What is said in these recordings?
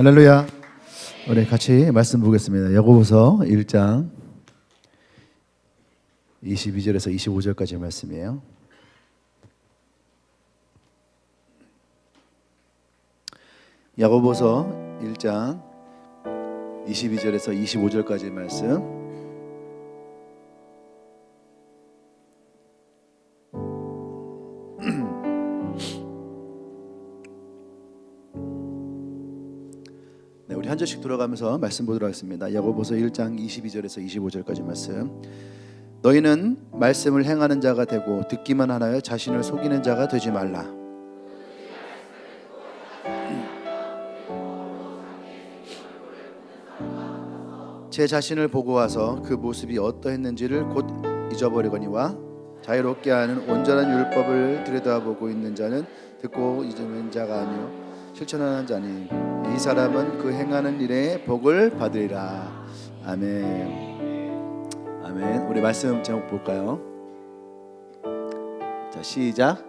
할렐루야. 우리 같이 말씀 보겠습니다. 야고보서 1장 22절에서 25절까지 말씀이에요. 야고보서 1장 22절에서 25절까지 말씀. 네, 우리 한 절씩 돌아가면서 말씀 보도록 하겠습니다. 야고보서 1장 22절에서 25절까지 말씀. 너희는 말씀을 행하는 자가 되고 듣기만 하나요 자신을 속이는 자가 되지 말라. 제 자신을 보고 와서 그 모습이 어떠했는지를 곧 잊어버리거니와 자유롭게 하는 온전한 율법을 들여다보고 있는 자는 듣고 잊는 자가 아니요 실천하는 자니 이 사람은 그 행하는 일에 복을 받으리라. 아멘. 아멘. 우리 말씀 제목 볼까요? 자, 시작.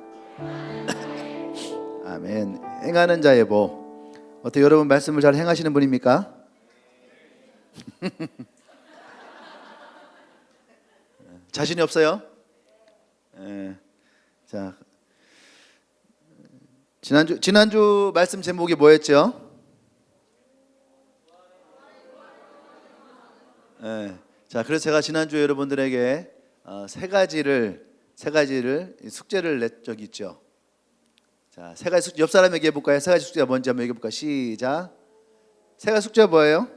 아멘. 행하는 자의 복. 어떻게 여러분 말씀을 잘 행하시는 분입니까? 자신이 없어요? 자, 지난주 말씀 제목이 뭐였죠? 자, 그래서 제가 지난주에 여러분들에게 세 가지를 숙제를 낸 적이 있죠. 자, 세 가지 숙제 옆 사람에게 해볼까요? 세 가지 숙제가 뭔지 한번 얘기해 볼까요? 시작. 세 가지 숙제가 뭐예요?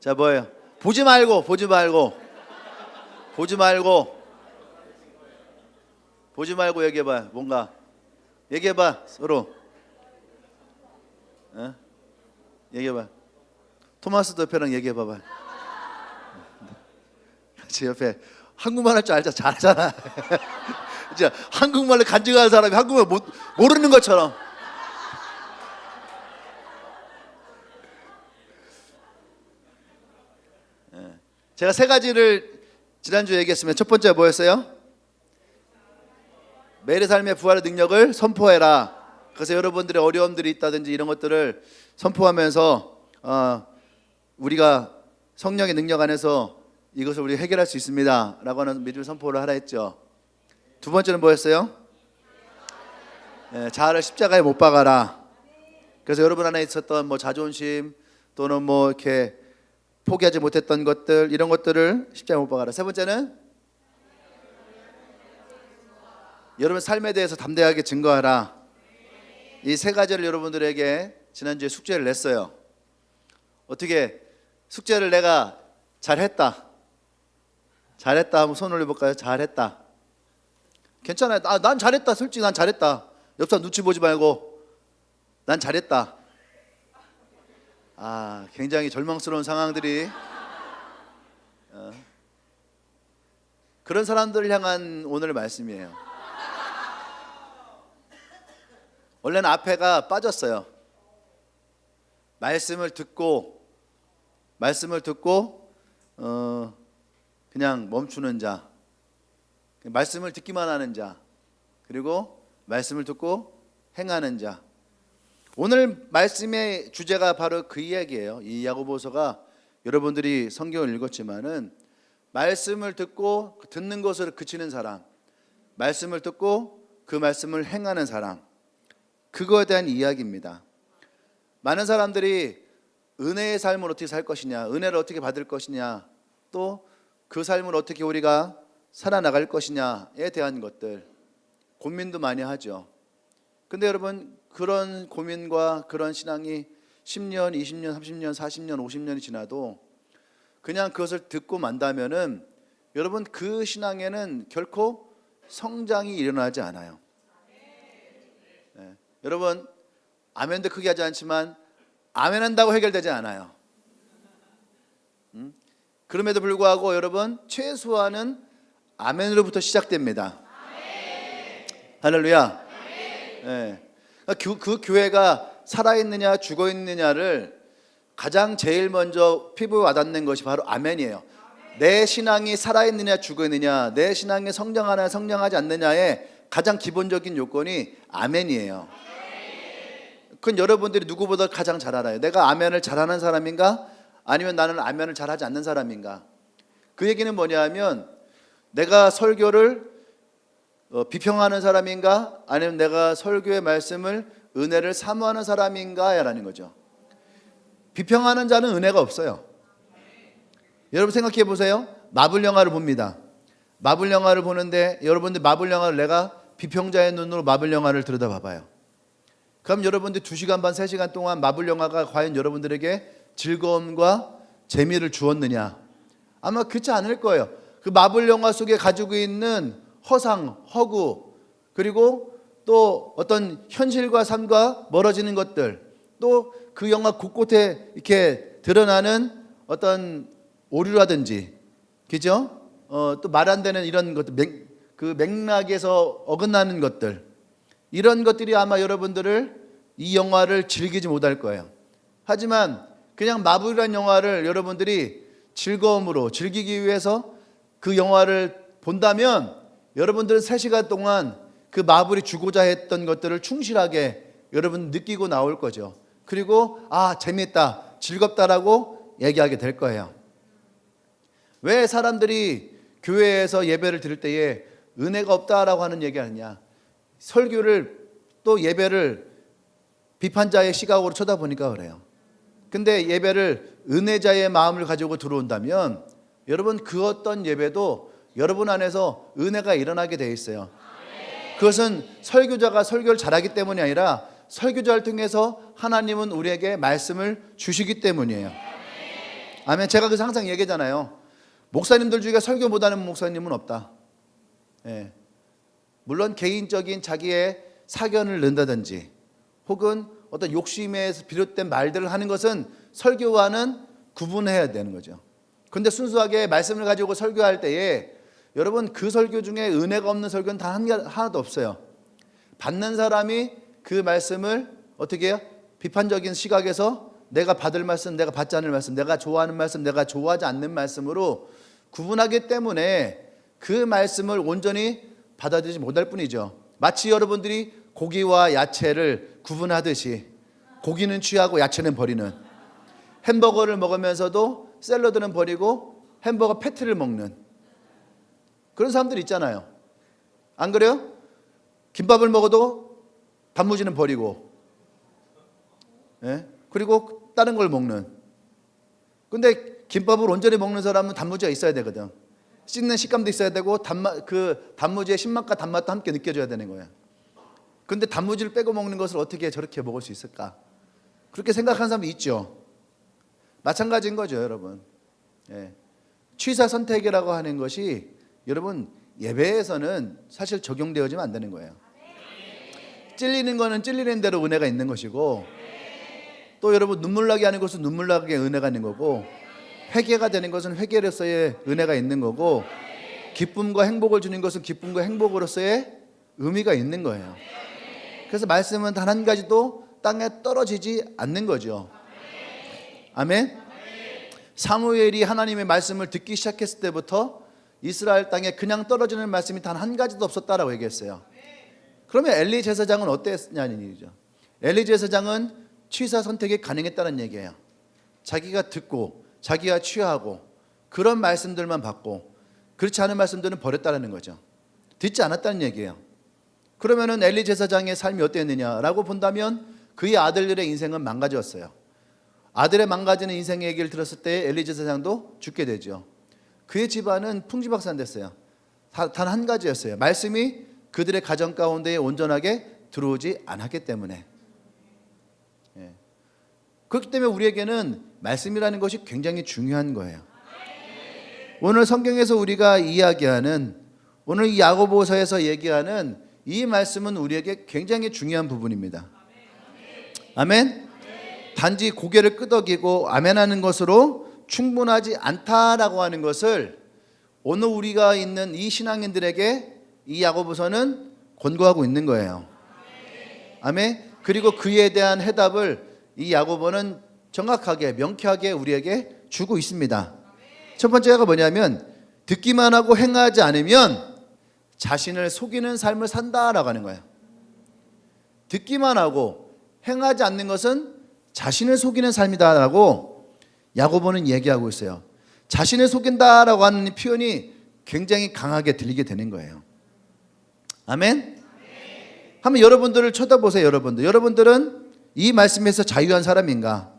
자, 뭐예요? 보지 말고 얘기해봐. 뭔가 얘기해봐. 서로 얘기해봐. 토마스도 옆에랑 얘기해봐봐. 같이 옆에 한국말 할 줄 알자. 잘하잖아. 진짜 한국말을 간증하는 사람이 한국말 모르는 것처럼. 제가 세 가지를 지난주에 얘기했으면 첫 번째가 뭐였어요? 매일의 삶의 부활의 능력을 선포해라. 그래서 여러분들의 어려움들이 있다든지 이런 것들을 선포하면서 우리가 성령의 능력 안에서 이것을 우리 해결할 수 있습니다 라고 하는 믿음의 선포를 하라 했죠. 두 번째는 뭐였어요? 자아를 십자가에 못 박아라. 그래서 여러분 안에 있었던 뭐 자존심 또는 뭐 이렇게 포기하지 못했던 것들, 이런 것들을 십자가에 못 박아라. 세 번째는 여러분 삶에 대해서 담대하게 증거하라. 이 세 가지를 여러분들에게 지난주에 숙제를 냈어요. 어떻게 숙제를 내가 잘했다 한번 손 올려볼까요? 잘했다. 괜찮아요. 난 잘했다. 솔직히 난 잘했다. 옆 사람 눈치 보지 말고 난 잘했다. 굉장히 절망스러운 상황들이 그런 사람들을 향한 오늘 말씀이에요. 원래는 앞에가 빠졌어요. 말씀을 듣고 그냥 멈추는 자, 말씀을 듣기만 하는 자, 그리고 말씀을 듣고 행하는 자. 오늘 말씀의 주제가 바로 그 이야기예요. 이 야고보서가 여러분들이 성경을 읽었지만은 말씀을 듣고 듣는 것을 그치는 사람, 말씀을 듣고 그 말씀을 행하는 사람, 그거에 대한 이야기입니다. 많은 사람들이 은혜의 삶을 어떻게 살 것이냐, 은혜를 어떻게 받을 것이냐, 또 그 삶을 어떻게 우리가 살아나갈 것이냐에 대한 것들 고민도 많이 하죠. 근데 여러분, 그런 고민과 그런 신앙이 10년, 20년, 30년, 40년, 50년이 지나도 그냥 그것을 듣고 만다면은 여러분 그 신앙에는 결코 성장이 일어나지 않아요. 여러분 아멘도 크게 하지 않지만 아멘 한다고 해결되지 않아요. 그럼에도 불구하고 여러분 최소한은 아멘으로부터 시작됩니다. 할렐루야. 그 교회가 살아있느냐 죽어있느냐를 가장 제일 먼저 피부에 와닿는 것이 바로 아멘이에요. 내 신앙이 살아있느냐 죽어있느냐, 내 신앙이 성장하느냐 성장하지 않느냐의 가장 기본적인 요건이 아멘이에요. 그건 여러분들이 누구보다 가장 잘 알아요. 내가 아멘을 잘하는 사람인가, 아니면 나는 아멘을 잘하지 않는 사람인가. 그 얘기는 뭐냐면 내가 설교를 비평하는 사람인가, 아니면 내가 설교의 말씀을 은혜를 사모하는 사람인가라는 거죠. 비평하는 자는 은혜가 없어요. 여러분 생각해 보세요. 마블 영화를 봅니다. 마블 영화를 보는데 여러분들 마블 영화를 내가 비평자의 눈으로 마블 영화를 들여다봐봐요. 그럼 여러분들 2시간 반, 3시간 동안 마블 영화가 과연 여러분들에게 즐거움과 재미를 주었느냐? 아마 그렇지 않을 거예요. 그 마블 영화 속에 가지고 있는 허상, 허구, 그리고 또 어떤 현실과 삶과 멀어지는 것들, 또 그 영화 곳곳에 이렇게 드러나는 어떤 오류라든지, 그죠? 또 말 안 되는 이런 것들, 그 맥락에서 어긋나는 것들, 이런 것들이 아마 여러분들을 이 영화를 즐기지 못할 거예요. 하지만 그냥 마블이라는 영화를 여러분들이 즐거움으로 즐기기 위해서 그 영화를 본다면 여러분들은 3시간 동안 그 마블이 주고자 했던 것들을 충실하게 여러분 느끼고 나올 거죠. 그리고 재밌다, 즐겁다라고 얘기하게 될 거예요. 왜 사람들이 교회에서 예배를 드릴 때에 은혜가 없다라고 하는 얘기 하느냐? 설교를 또 예배를 비판자의 시각으로 쳐다보니까 그래요. 근데 예배를 은혜자의 마음을 가지고 들어온다면 여러분 그 어떤 예배도 여러분 안에서 은혜가 일어나게 돼 있어요. 그것은 설교자가 설교를 잘하기 때문이 아니라 설교자를 통해서 하나님은 우리에게 말씀을 주시기 때문이에요. 아멘. 제가 그래서 항상 얘기하잖아요. 목사님들 중에 설교 못하는 목사님은 없다. 예. 물론 개인적인 자기의 사견을 넣는다든지 혹은 어떤 욕심에서 비롯된 말들을 하는 것은 설교와는 구분해야 되는 거죠. 그런데 순수하게 말씀을 가지고 설교할 때에 여러분 그 설교 중에 은혜가 없는 설교는 단 하나도 없어요. 받는 사람이 그 말씀을 어떻게 해요? 비판적인 시각에서 내가 받을 말씀, 내가 받지 않을 말씀, 내가 좋아하는 말씀, 내가 좋아하지 않는 말씀으로 구분하기 때문에 그 말씀을 온전히 받아들이지 못할 뿐이죠. 마치 여러분들이 고기와 야채를 구분하듯이 고기는 취하고 야채는 버리는, 햄버거를 먹으면서도 샐러드는 버리고 햄버거 패티를 먹는 그런 사람들 있잖아요. 안 그래요? 김밥을 먹어도 단무지는 버리고, 예? 그리고 다른 걸 먹는. 근데 김밥을 온전히 먹는 사람은 단무지가 있어야 되거든. 씹는 식감도 있어야 되고 그 단무지의 신맛과 단맛도 함께 느껴져야 되는 거예요. 그런데 단무지를 빼고 먹는 것을 어떻게 저렇게 먹을 수 있을까? 그렇게 생각하는 사람이 있죠. 마찬가지인 거죠, 여러분. 예. 취사 선택이라고 하는 것이 여러분 예배에서는 사실 적용되어지면 안 되는 거예요. 찔리는 거는 찔리는 대로 은혜가 있는 것이고, 또 여러분 눈물 나게 하는 것은 눈물 나게 은혜가 있는 거고, 회개가 되는 것은 회개로서의 은혜가 있는 거고, 기쁨과 행복을 주는 것은 기쁨과 행복으로서의 의미가 있는 거예요. 그래서 말씀은 단 한 가지도 땅에 떨어지지 않는 거죠. 아멘. 사무엘이 하나님의 말씀을 듣기 시작했을 때부터 이스라엘 땅에 그냥 떨어지는 말씀이 단 한 가지도 없었다라고 얘기했어요. 그러면 엘리 제사장은 어땠냐는 얘기죠. 엘리 제사장은 취사 선택이 가능했다는 얘기예요. 자기가 듣고 자기가 취하고 그런 말씀들만 받고 그렇지 않은 말씀들은 버렸다는 거죠. 듣지 않았다는 얘기예요. 그러면은 엘리 제사장의 삶이 어땠느냐라고 본다면 그의 아들들의 인생은 망가졌어요. 아들의 망가지는 인생의 얘기를 들었을 때 엘리 제사장도 죽게 되죠. 그의 집안은 풍지박산됐어요. 단 한 가지였어요. 말씀이 그들의 가정 가운데에 온전하게 들어오지 않았기 때문에. 예. 그렇기 때문에 우리에게는 말씀이라는 것이 굉장히 중요한 거예요. 오늘 성경에서 우리가 이야기하는, 오늘 이 야고보서에서 얘기하는 이 말씀은 우리에게 굉장히 중요한 부분입니다. 아멘. 단지 고개를 끄덕이고 아멘하는 것으로 충분하지 않다라고 하는 것을 오늘 우리가 있는 이 신앙인들에게 이 야고보서는 권고하고 있는 거예요. 아멘. 그리고 그에 대한 해답을 이 야고보는 정확하게 명쾌하게 우리에게 주고 있습니다. 첫 번째가 뭐냐면 듣기만 하고 행하지 않으면 자신을 속이는 삶을 산다라고 하는 거예요. 듣기만 하고 행하지 않는 것은 자신을 속이는 삶이다라고 야고보는 얘기하고 있어요. 자신을 속인다라고 하는 표현이 굉장히 강하게 들리게 되는 거예요. 아멘? 한번 여러분들을 쳐다보세요. 여러분들은 이 말씀에서 자유한 사람인가?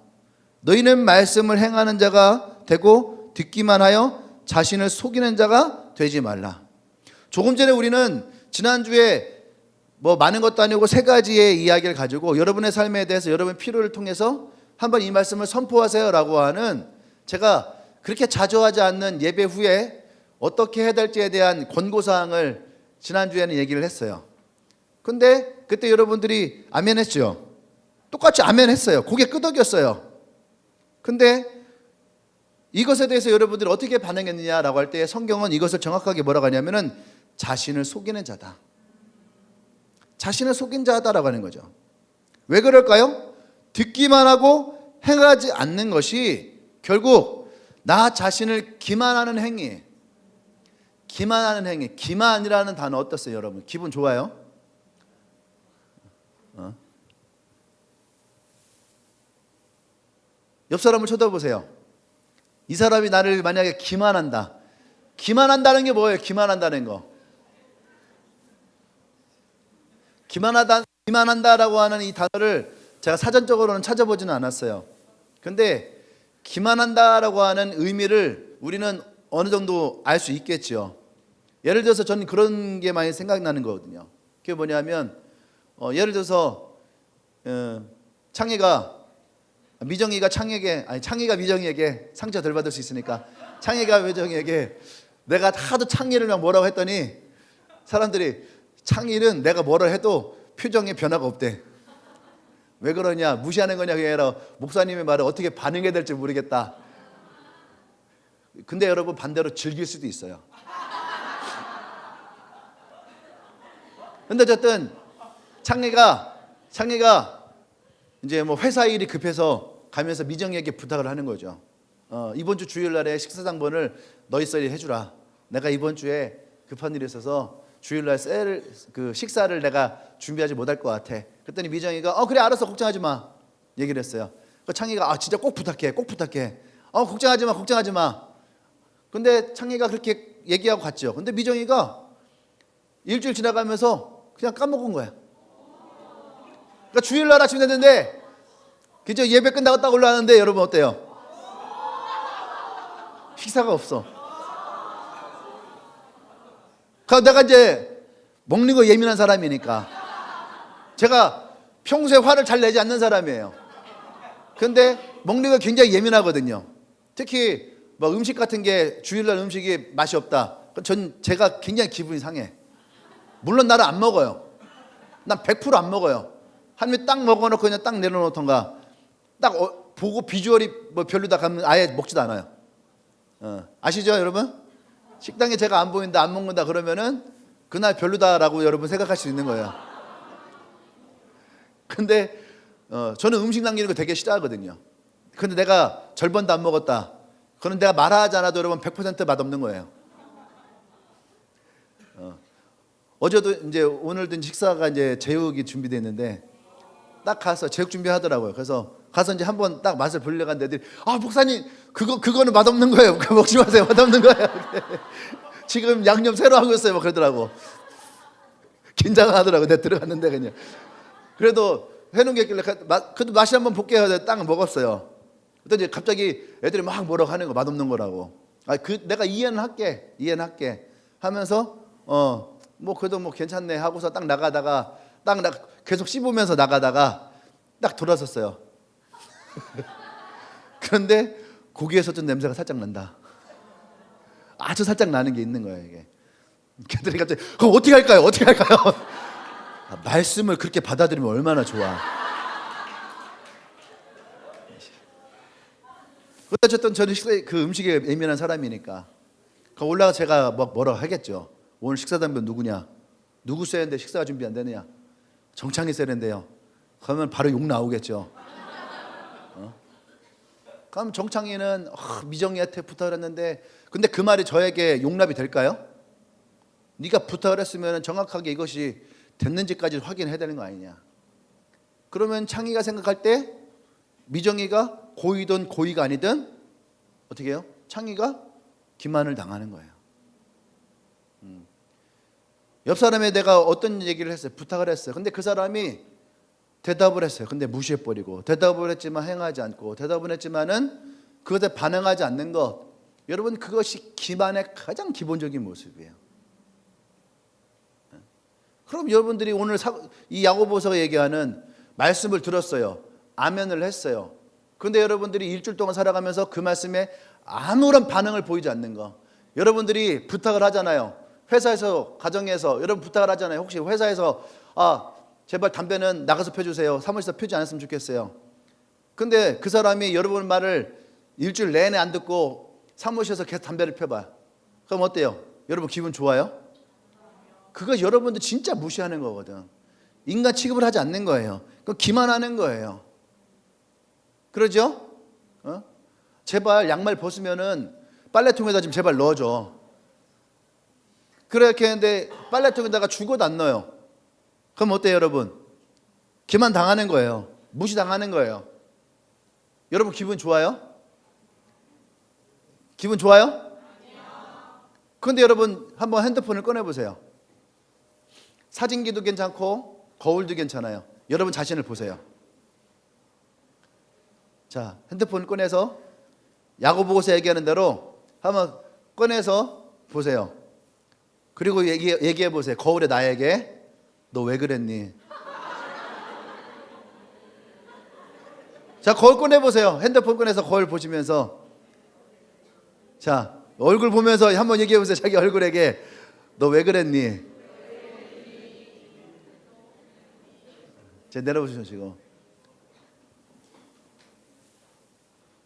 너희는 말씀을 행하는 자가 되고 듣기만 하여 자신을 속이는 자가 되지 말라. 조금 전에 우리는 지난주에 뭐 많은 것도 아니고 세 가지의 이야기를 가지고 여러분의 삶에 대해서 여러분 필요를 통해서 한번 이 말씀을 선포하세요라고 하는, 제가 그렇게 자주 하지 않는 예배 후에 어떻게 해야 될지에 대한 권고사항을 지난주에는 얘기를 했어요. 근데 그때 여러분들이 아멘 했죠. 똑같이 아멘 했어요. 고개 끄덕였어요. 근데 이것에 대해서 여러분들이 어떻게 반응했느냐라고 할 때 성경은 이것을 정확하게 뭐라고 하냐면은 자신을 속이는 자다. 자신을 속인 자다라고 하는 거죠. 왜 그럴까요? 듣기만 하고 행하지 않는 것이 결국 나 자신을 기만하는 행위. 기만하는 행위. 기만이라는 단어 어떠세요, 여러분? 기분 좋아요? 옆 사람을 쳐다보세요. 이 사람이 나를 만약에 기만한다. 기만한다는 게 뭐예요? 기만한다는 거. 기만한다라고 하는 이 단어를 제가 사전적으로는 찾아보지는 않았어요. 근데 기만한다라고 하는 의미를 우리는 어느 정도 알 수 있겠죠. 예를 들어서 저는 그런 게 많이 생각나는 거거든요. 그게 뭐냐면 예를 들어서 창희가 미정이에게 상처 덜 받을 수 있으니까 창희가 미정이에게 내가 하도 창희를 막 뭐라고 했더니 사람들이 창희는 내가 뭐라 해도 표정에 변화가 없대. 왜 그러냐? 무시하는 거냐? 그게 아니라 목사님의 말을 어떻게 반응해야 될지 모르겠다. 근데 여러분 반대로 즐길 수도 있어요. 근데 어쨌든 창희가 이제 뭐 회사 일이 급해서 가면서 미정이에게 부탁을 하는 거죠. 이번 주 주일날에 식사당번을 너희 썰이 해주라. 내가 이번 주에 급한 일이 있어서 주일날 식사를 내가 준비하지 못할 것 같아. 그랬더니 미정이가 그래 알았어 걱정하지 마 얘기를 했어요. 창희가 진짜 꼭 부탁해 걱정하지 마. 근데 창희가 그렇게 얘기하고 갔죠. 근데 미정이가 일주일 지나가면서 그냥 까먹은 거야. 그러니까 주일날 아침 됐는데 그저 예배 끝나고 딱 올라왔는데 여러분 어때요? 식사가 없어. 내가 이제 먹는 거 예민한 사람이니까 제가 평소에 화를 잘 내지 않는 사람이에요. 근데 먹는 거 굉장히 예민하거든요. 특히 뭐 음식 같은 게 주일날 음식이 맛이 없다. 제가 굉장히 기분이 상해. 물론 나는 안 먹어요. 난 100% 안 먹어요. 한 입 딱 먹어놓고 그냥 딱 내려놓던가 딱 보고 비주얼이 뭐 별로다 하면 아예 먹지도 않아요. 아시죠 여러분? 식당에 제가 안 보인다 안 먹는다 그러면은 그날 별로다라고 여러분 생각할 수 있는 거예요. 근데 저는 음식 남기는 거 되게 싫어하거든요. 근데 내가 절반도 안 먹었다. 그건 내가 말하지 않아도 여러분 100% 맛없는 거예요. 어제도 이제 오늘도 식사가 이제 제육이 준비되어 있는데 딱 가서 제육 준비하더라고요. 그래서 가서 이제 한번 딱 맛을 보려고 하는데 애들이 목사님 그거는 맛없는 거예요. 먹지 마세요. 맛없는 거예요. 지금 양념 새로 하고 있어요. 뭐 그러더라고. 긴장하더라고. 내가 들어갔는데 그냥. 그래도 해놓은 게 있길래 그래도 맛이 한번 볼게요. 딱 먹었어요. 그랬더니 이제 갑자기 애들이 막 뭐라고 하는 거 맛없는 거라고. 내가 이해는 할게 하면서 뭐 그래도 뭐 괜찮네 하고서 딱 나가다가 계속 씹으면서 나가다가 딱 돌아섰어요. 그런데 고기에서 좀 냄새가 살짝 난다. 아주 살짝 나는 게 있는 거예요 이게. 걔들이 갑자기 그럼 어떻게 할까요? 말씀을 그렇게 받아들이면 얼마나 좋아. 어쨌든 저는 그 음식에 예민한 사람이니까 올라가 제가 뭐라고 하겠죠. 오늘 식사단변 누구냐? 누구 써야 되는데 식사가 준비 안 되느냐? 정창이 써야 된대요. 그러면 바로 욕 나오겠죠. 그럼 정창이는 미정이한테 부탁을 했는데 근데 그 말이 저에게 용납이 될까요? 네가 부탁을 했으면 정확하게 이것이 됐는지까지 확인해야 되는 거 아니냐. 그러면 창이가 생각할 때 미정이가 고의든 고의가 아니든 어떻게 해요? 창이가 기만을 당하는 거예요. 옆 사람에 내가 어떤 얘기를 했어요. 부탁을 했어요. 근데 그 사람이 대답을 했어요. 근데 무시해버리고 대답을 했지만 행하지 않고 대답은 했지만은 그것에 반응하지 않는 것. 여러분 그것이 기만의 가장 기본적인 모습이에요. 그럼 여러분들이 오늘 이 야고보서가 얘기하는 말씀을 들었어요. 아멘을 했어요. 그런데 여러분들이 일주일 동안 살아가면서 그 말씀에 아무런 반응을 보이지 않는 거. 여러분들이 부탁을 하잖아요. 회사에서 가정에서 여러분 부탁을 하잖아요. 혹시 회사에서 제발 담배는 나가서 펴주세요. 사무실에서 펴지 않았으면 좋겠어요. 근데 그 사람이 여러분 말을 일주일 내내 안 듣고 사무실에서 계속 담배를 펴봐요. 그럼 어때요? 여러분 기분 좋아요? 그거 여러분들 진짜 무시하는 거거든. 인간 취급을 하지 않는 거예요. 그거 기만하는 거예요. 그러죠? 제발 양말 벗으면은 빨래통에다 좀 제발 넣어줘. 그렇게 했는데 빨래통에다가 죽어도 안 넣어요. 그럼 어때요 여러분? 기만 당하는 거예요. 무시당하는 거예요. 여러분 기분 좋아요? 기분 좋아요? 그런데 여러분 한번 핸드폰을 꺼내보세요. 사진기도 괜찮고 거울도 괜찮아요. 여러분 자신을 보세요. 자, 핸드폰 꺼내서 야고보서 얘기하는 대로 한번 꺼내서 보세요. 그리고 얘기해 보세요. 거울에 나에게 너 왜 그랬니? 자, 거울 꺼내보세요. 핸드폰 꺼내서 거울 보시면서 자, 얼굴 보면서 한번 얘기해 보세요. 자기 얼굴에게 너 왜 그랬니? 자, 내려보시죠.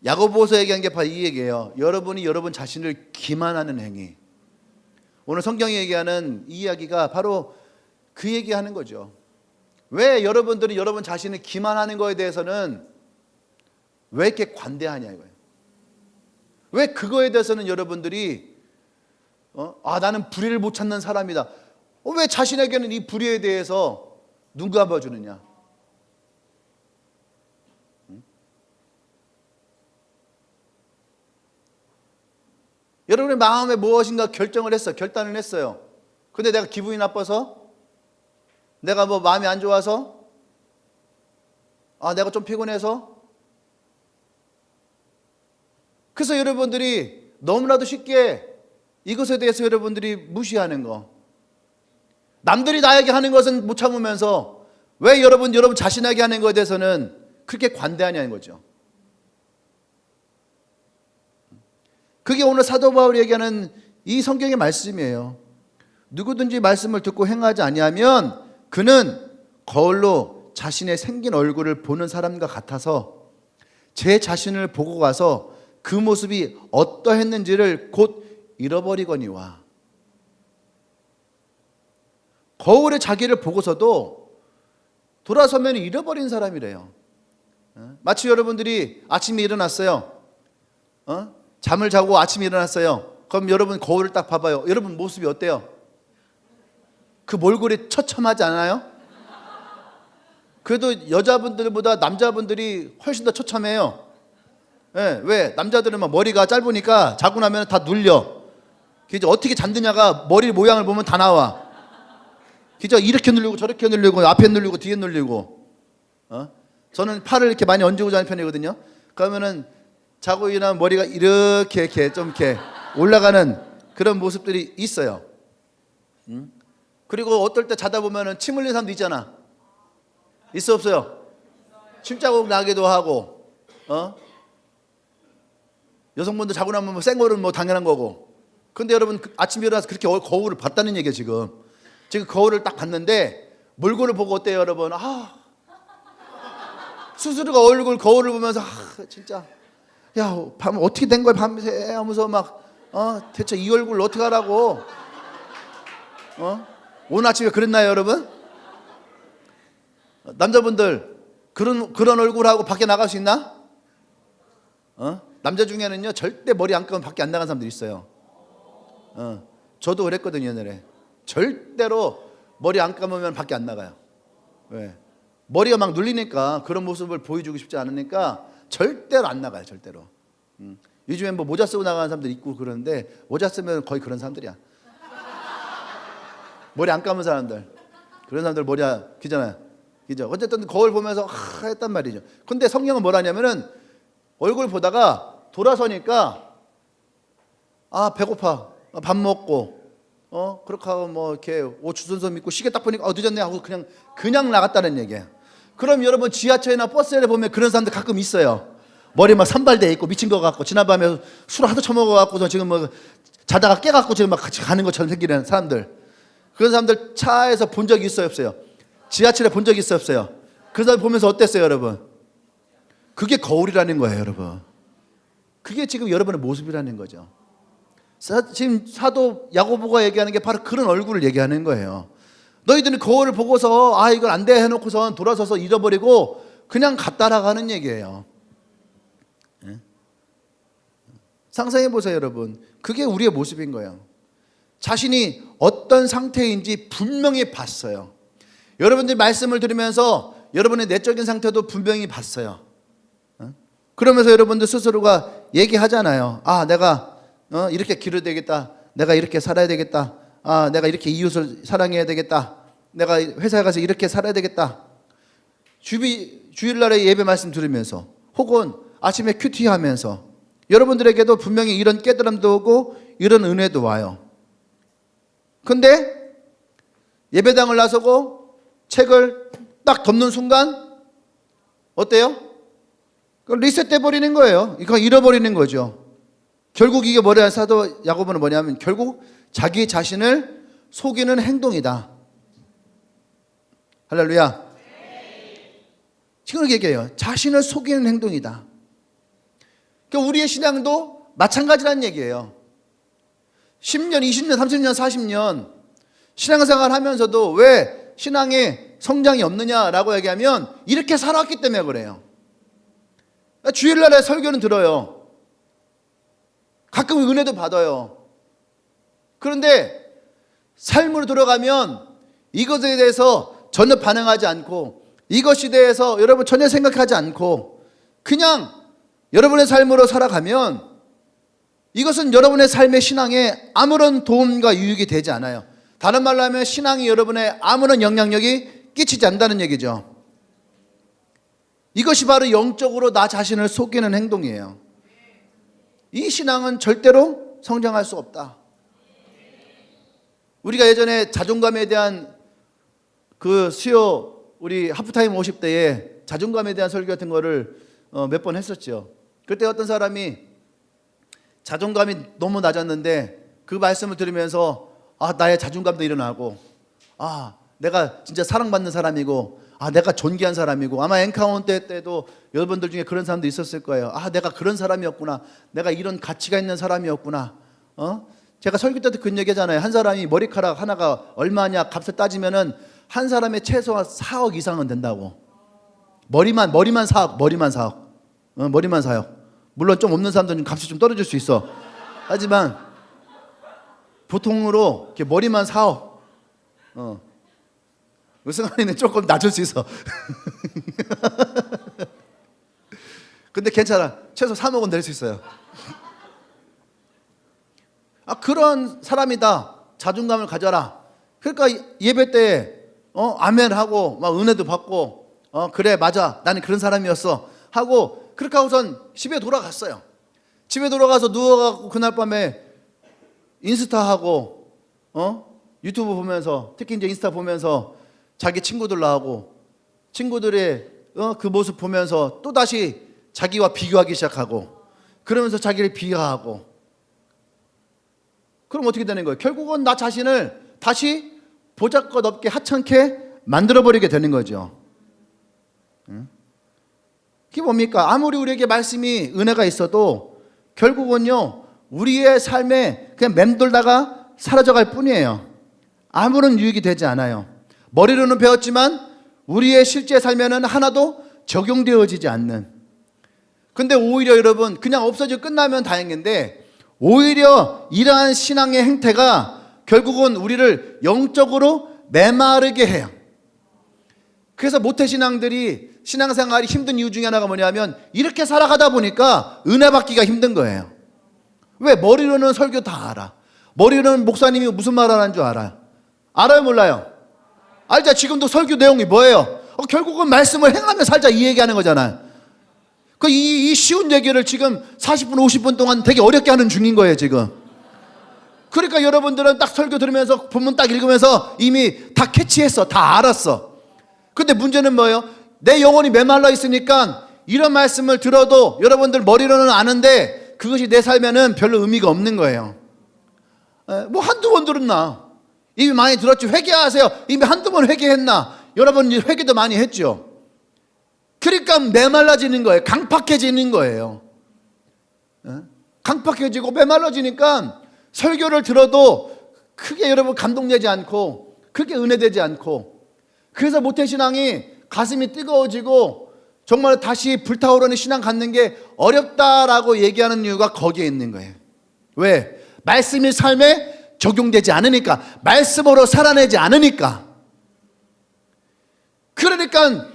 야고보서 얘기한 게 바로 이 얘기예요. 여러분이 여러분 자신을 기만하는 행위. 오늘 성경이 얘기하는 이 이야기가 바로 그 얘기하는 거죠. 왜 여러분들이 여러분 자신을 기만하는 거에 대해서는 왜 이렇게 관대하냐 이거예요. 왜 그거에 대해서는 여러분들이 나는 불의를 못 찾는 사람이다. 왜 자신에게는 이 불의에 대해서 눈 감아주느냐. 여러분의 마음에 무엇인가 결정을 했어. 결단을 했어요. 근데 내가 기분이 나빠서 내가 뭐 마음이 안 좋아서 내가 좀 피곤해서 그래서 여러분들이 너무나도 쉽게 이것에 대해서 여러분들이 무시하는 거. 남들이 나에게 하는 것은 못 참으면서 왜 여러분 자신에게 하는 것에 대해서는 그렇게 관대하냐는 거죠. 그게 오늘 사도 바울이 얘기하는 이 성경의 말씀이에요. 누구든지 말씀을 듣고 행하지 아니하면 그는 거울로 자신의 생긴 얼굴을 보는 사람과 같아서 제 자신을 보고 가서 그 모습이 어떠했는지를 곧 잃어버리거니와. 거울에 자기를 보고서도 돌아서면 잃어버린 사람이래요. 마치 여러분들이 아침에 일어났어요. 잠을 자고 아침에 일어났어요. 그럼 여러분 거울을 딱 봐봐요. 여러분 모습이 어때요? 그 몰골이 처참하지 않아요? 그래도 여자분들보다 남자분들이 훨씬 더 처참해요. 네, 왜? 남자들은 막 머리가 짧으니까 자고 나면 다 눌려. 그죠? 어떻게 잠드냐가 머리 모양을 보면 다 나와. 그죠? 이렇게 눌리고 저렇게 눌리고 앞에 눌리고 뒤에 눌리고. 저는 팔을 이렇게 많이 얹고 자는 편이거든요. 그러면은 자고 일어나면 머리가 이렇게 좀 이렇게 올라가는 그런 모습들이 있어요. 그리고 어떨 때 자다 보면은 침 흘리는 사람도 있잖아. 있어 없어요? 침자국 나기도 하고, 여성분들 자고 나면 생얼은 뭐 당연한 거고. 근데 여러분 아침에 일어나서 그렇게 거울을 봤다는 얘기예요 지금. 지금 거울을 딱 봤는데 몰골을 보고 어때요 여러분? 스스로가 거울을 보면서 진짜 야 밤 어떻게 된 거야 밤새 하면서 막 대체 이 얼굴 어떻게 하라고? 오늘 아침에 그랬나요 여러분? 남자분들 그런 얼굴하고 밖에 나갈 수 있나? 남자 중에는요 절대 머리 안 감으면 밖에 안 나간 사람들이 있어요. 저도 그랬거든요 옛날에. 절대로 머리 안 감으면 밖에 안 나가요. 왜? 머리가 막 눌리니까 그런 모습을 보여주고 싶지 않으니까 절대로 안 나가요. 절대로. 요즘엔 뭐 모자 쓰고 나가는 사람들 있고 그러는데 모자 쓰면 거의 그런 사람들이야. 머리 안 감은 사람들, 그런 사람들 머리 기잖아요. 그죠? 어쨌든 거울 보면서 했단 말이죠. 근데 성경은 뭐라냐면은 얼굴 보다가 돌아서니까 배고파, 밥 먹고 그렇게 하고 뭐 이렇게 옷 주선선 입고 시계 딱 보니까 늦었네 하고 그냥 나갔다는 얘기예요. 그럼 여러분 지하철이나 버스에 보면 그런 사람들 가끔 있어요. 머리 막 산발돼 있고 미친 거 같고 지난밤에 술 하도 처먹어 갖고서 지금 뭐 자다가 깨 갖고 지금 막 같이 가는 것처럼 생기는 사람들. 그런 사람들 차에서 본 적이 있어요, 없어요? 지하철에 본 적이 있어요, 없어요? 그 사람 보면서 어땠어요, 여러분? 그게 거울이라는 거예요, 여러분. 그게 지금 여러분의 모습이라는 거죠. 지금 사도 야고보가 얘기하는 게 바로 그런 얼굴을 얘기하는 거예요. 너희들은 거울을 보고서 이건 안 돼 해놓고선 돌아서서 잃어버리고 그냥 갔다라가는 얘기예요. 상상해 보세요, 여러분. 그게 우리의 모습인 거예요. 자신이 어떤 상태인지 분명히 봤어요. 여러분들이 말씀을 들으면서 여러분의 내적인 상태도 분명히 봤어요. 그러면서 여러분들 스스로가 얘기하잖아요. 내가 이렇게 기르야 되겠다. 내가 이렇게 살아야 되겠다. 내가 이렇게 이웃을 사랑해야 되겠다. 내가 회사에 가서 이렇게 살아야 되겠다. 주일날에 예배 말씀 들으면서 혹은 아침에 큐티하면서 여러분들에게도 분명히 이런 깨달음도 오고 이런 은혜도 와요. 근데 예배당을 나서고 책을 딱 덮는 순간 어때요? 리셋돼 버리는 거예요. 이거 잃어버리는 거죠. 결국 이게 뭐냐, 사도 야고보는 뭐냐면 결국 자기 자신을 속이는 행동이다. 할렐루야. 지금 이렇게 얘기해요. 자신을 속이는 행동이다. 그러니까 우리의 신앙도 마찬가지라는 얘기예요. 10년, 20년, 30년, 40년 신앙생활 하면서도 왜 신앙에 성장이 없느냐라고 얘기하면 이렇게 살아왔기 때문에 그래요. 주일날에 설교는 들어요. 가끔 은혜도 받아요. 그런데 삶으로 들어가면 이것에 대해서 전혀 반응하지 않고 이것에 대해서 여러분 전혀 생각하지 않고 그냥 여러분의 삶으로 살아가면 이것은 여러분의 삶의 신앙에 아무런 도움과 유익이 되지 않아요. 다른 말로 하면 신앙이 여러분의 아무런 영향력이 끼치지 않는다는 얘기죠. 이것이 바로 영적으로 나 자신을 속이는 행동이에요. 이 신앙은 절대로 성장할 수 없다. 우리가 예전에 자존감에 대한 그 수요 우리 하프타임 50대에 자존감에 대한 설교 같은 거를 몇 번 했었죠. 그때 어떤 사람이 자존감이 너무 낮았는데 그 말씀을 들으면서 나의 자존감도 일어나고 내가 진짜 사랑받는 사람이고 내가 존귀한 사람이고 아마 엔카운터 때도 여러분들 중에 그런 사람도 있었을 거예요. 내가 그런 사람이었구나. 내가 이런 가치가 있는 사람이었구나. 제가 설교 때도 그런 얘기잖아요. 한 사람이 머리카락 하나가 얼마냐 값을 따지면은 한 사람의 최소한 4억 이상은 된다고. 머리만 4억. 머리만 4억. 물론 좀 없는 사람들은 값이 좀 떨어질 수 있어. 하지만 보통으로 이렇게 머리만 4억. 의승환이는 조금 낮을 수 있어. 근데 괜찮아. 최소 3억은 낼 수 있어요. 그런 사람이다. 자존감을 가져라. 그러니까 예배 때 아멘하고 막 은혜도 받고 그래 맞아 나는 그런 사람이었어 하고 그렇게 하고선 집에 돌아갔어요. 집에 돌아가서 누워갖고 그날 밤에 인스타하고 유튜브 보면서 특히 이제 인스타 보면서 자기 친구들로 하고 친구들의 그 모습 보면서 또다시 자기와 비교하기 시작하고 그러면서 자기를 비하하고 그럼 어떻게 되는 거예요? 결국은 나 자신을 다시 보잘것없게 하찮게 만들어버리게 되는 거죠. 그게 뭡니까? 아무리 우리에게 말씀이 은혜가 있어도 결국은요 우리의 삶에 그냥 맴돌다가 사라져갈 뿐이에요. 아무런 유익이 되지 않아요. 머리로는 배웠지만 우리의 실제 삶에는 하나도 적용되어지지 않는 근데 오히려 여러분 그냥 없어지고 끝나면 다행인데 오히려 이러한 신앙의 행태가 결국은 우리를 영적으로 메마르게 해요. 그래서 모태신앙들이 신앙생활이 힘든 이유 중에 하나가 뭐냐면 이렇게 살아가다 보니까 은혜 받기가 힘든 거예요. 왜? 머리로는 설교 다 알아. 머리로는 목사님이 무슨 말 하는 줄 알아요. 알아요 몰라요? 알죠? 지금도 설교 내용이 뭐예요? 결국은 말씀을 행하며 살자 이 얘기하는 거잖아요. 이 쉬운 얘기를 지금 40분 50분 동안 되게 어렵게 하는 중인 거예요 지금. 그러니까 여러분들은 딱 설교 들으면서 본문 딱 읽으면서 이미 다 캐치했어. 다 알았어. 근데 문제는 뭐예요? 내 영혼이 메말라 있으니까 이런 말씀을 들어도 여러분들 머리로는 아는데 그것이 내 삶에는 별로 의미가 없는 거예요. 뭐 한두 번 들었나? 이미 많이 들었지. 회개하세요. 이미 한두 번 회개했나? 여러분 회개도 많이 했죠. 그러니까 메말라지는 거예요. 강팍해지는 거예요. 강팍해지고 메말라지니까 설교를 들어도 크게 여러분 감동되지 않고 크게 은혜되지 않고 그래서 모태신앙이 가슴이 뜨거워지고 정말 다시 불타오르는 신앙 갖는 게 어렵다라고 얘기하는 이유가 거기에 있는 거예요. 왜? 말씀이 삶에 적용되지 않으니까, 말씀으로 살아내지 않으니까. 그러니까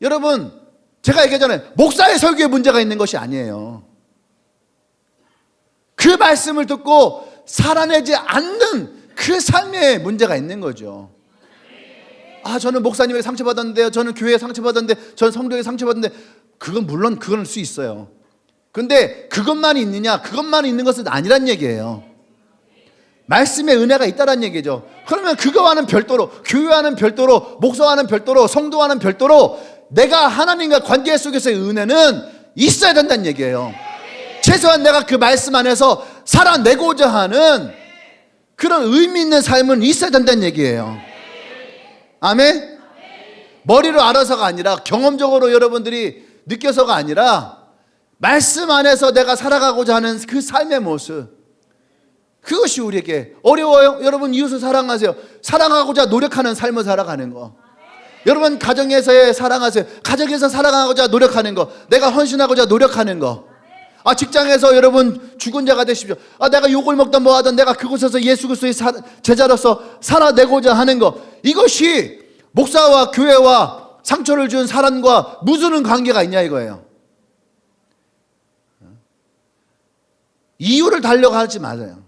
여러분 제가 얘기하잖아요. 목사의 설교에 문제가 있는 것이 아니에요. 그 말씀을 듣고 살아내지 않는 그 삶에 문제가 있는 거죠. 저는 목사님에게 상처받았는데요. 저는 교회에 상처받았는데, 저는 성도에게 상처받았는데, 그건 물론 그럴 수 있어요. 근데 그것만 있느냐? 그것만 있는 것은 아니란 얘기예요. 말씀의 은혜가 있다란 얘기죠. 그러면 그거와는 별도로, 교회와는 별도로, 목사와는 별도로, 성도와는 별도로 내가 하나님과 관계 속에서의 은혜는 있어야 된다는 얘기예요. 최소한 내가 그 말씀 안에서 살아내고자 하는 그런 의미 있는 삶은 있어야 된다는 얘기예요. 아멘? 머리로 알아서가 아니라 경험적으로 여러분들이 느껴서가 아니라 말씀 안에서 내가 살아가고자 하는 그 삶의 모습, 그것이 우리에게 어려워요? 여러분 이웃을 사랑하세요. 사랑하고자 노력하는 삶을 살아가는 거. 여러분 가정에서의 사랑하세요. 가정에서 사랑하고자 노력하는 거. 내가 헌신하고자 노력하는 거. 직장에서 여러분 죽은 자가 되십시오. 내가 욕을 먹던 뭐 하던 내가 그곳에서 예수 그리스도의 제자로서 살아내고자 하는 거. 이것이 목사와 교회와 상처를 준 사람과 무슨 관계가 있냐 이거예요. 이유를 달려고 하지 마세요.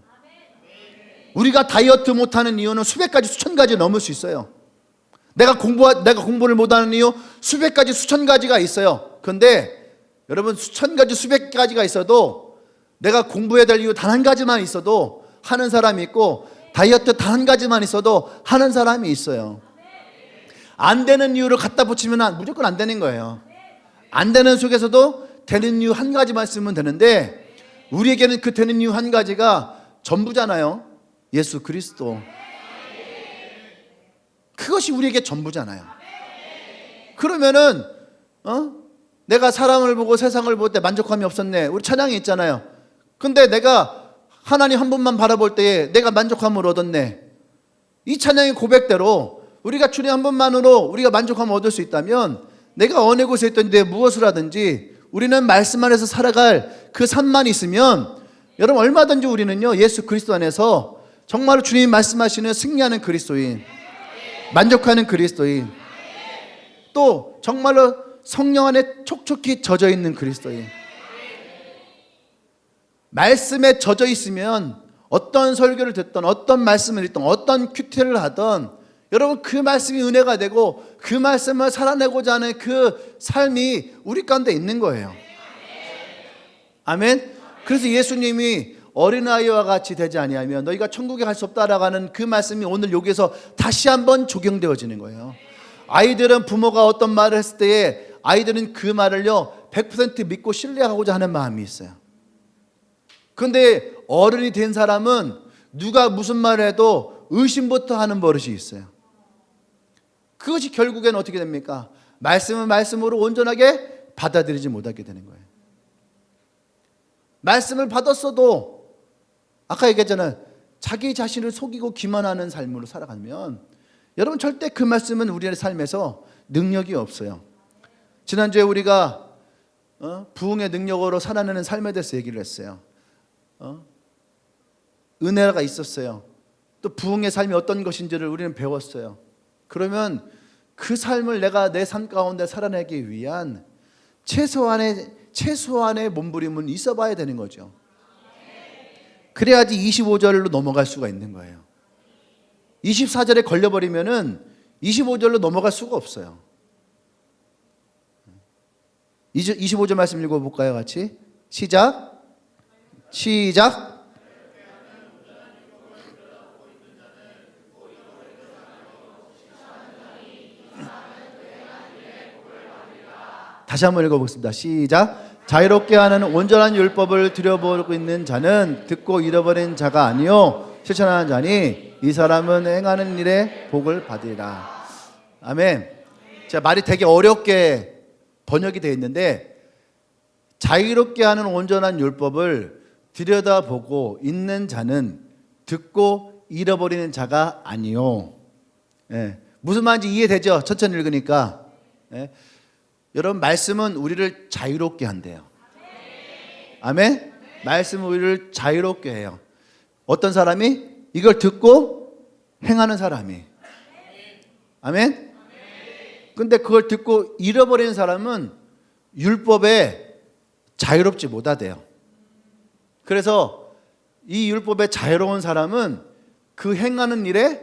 우리가 다이어트 못하는 이유는 수백 가지 수천 가지 넘을 수 있어요. 내가 공부를 못하는 이유 수백 가지 수천 가지가 있어요. 그런데 여러분 수천 가지 수백 가지가 있어도 내가 공부해야 될 이유 단 한 가지만 있어도 하는 사람이 있고 다이어트 단 한 가지만 있어도 하는 사람이 있어요. 안 되는 이유를 갖다 붙이면 무조건 안 되는 거예요. 안 되는 속에서도 되는 이유 한 가지만 쓰면 되는데 우리에게는 그 되는 이유 한 가지가 전부잖아요. 예수 그리스도. 그것이 우리에게 전부잖아요. 그러면은 내가 사람을 보고 세상을 볼 때 만족감이 없었네. 우리 찬양이 있잖아요. 근데 내가 하나님 한 분만 바라볼 때에 내가 만족감을 얻었네. 이 찬양의 고백대로 우리가 주님 한 분만으로 우리가 만족감을 얻을 수 있다면 내가 어느 곳에 있던데 무엇을 하든지 우리는 말씀 안에서 살아갈 그 삶만 있으면 여러분 얼마든지 우리는요 예수 그리스도 안에서 정말로 주님이 말씀하시는 승리하는 그리스도인, 만족하는 그리스도인, 또 정말로 성령 안에 촉촉히 젖어 있는 그리스도인. 말씀에 젖어 있으면 어떤 설교를 듣던 어떤 말씀을 읽던 어떤 큐티를 하던 여러분 그 말씀이 은혜가 되고 그 말씀을 살아내고자 하는 그 삶이 우리 가운데 있는 거예요. 아멘. 그래서 예수님이 어린아이와 같이 되지 아니하면 너희가 천국에 갈 수 없다라고 하는 그 말씀이 오늘 여기서 다시 한번 적용되어지는 거예요. 아이들은 부모가 어떤 말을 했을 때에 아이들은 그 말을요 100% 믿고 신뢰하고자 하는 마음이 있어요. 그런데 어른이 된 사람은 누가 무슨 말을 해도 의심부터 하는 버릇이 있어요. 그것이 결국엔 어떻게 됩니까? 말씀은 말씀으로 온전하게 받아들이지 못하게 되는 거예요. 말씀을 받았어도 아까 얘기했잖아요. 자기 자신을 속이고 기만하는 삶으로 살아가면 여러분 절대 그 말씀은 우리의 삶에서 능력이 없어요. 지난주에 우리가 부흥의 능력으로 살아내는 삶에 대해서 얘기를 했어요. 은혜가 있었어요. 또 부흥의 삶이 어떤 것인지를 우리는 배웠어요. 그러면 그 삶을 내가 내 삶 가운데 살아내기 위한 최소한의 몸부림은 있어 봐야 되는 거죠. 그래야지 25절로 넘어갈 수가 있는 거예요. 24절에 걸려버리면은 25절로 넘어갈 수가 없어요. 25절 말씀 읽어볼까요? 같이 시작. 다시 한번 읽어보겠습니다. 시작. 자유롭게 하는 온전한 율법을 들여보고 있는 자는 듣고 잃어버린 자가 아니요 실천하는 자니 이 사람은 행하는 일에 복을 받으리라. 아멘. 제가 말이 되게 어렵게 번역이 되어 있는데, 자유롭게 하는 온전한 율법을 들여다보고 있는 자는 듣고 잃어버리는 자가 아니요. 무슨 말인지 이해되죠? 천천히 읽으니까. 여러분, 말씀은 우리를 자유롭게 한대요. 아멘? 말씀은 우리를 자유롭게 해요. 어떤 사람이? 이걸 듣고 행하는 사람이. 아멘? 근데 그걸 듣고 잃어버리는 사람은 율법에 자유롭지 못하대요. 그래서 이 율법에 자유로운 사람은 그 행하는 일에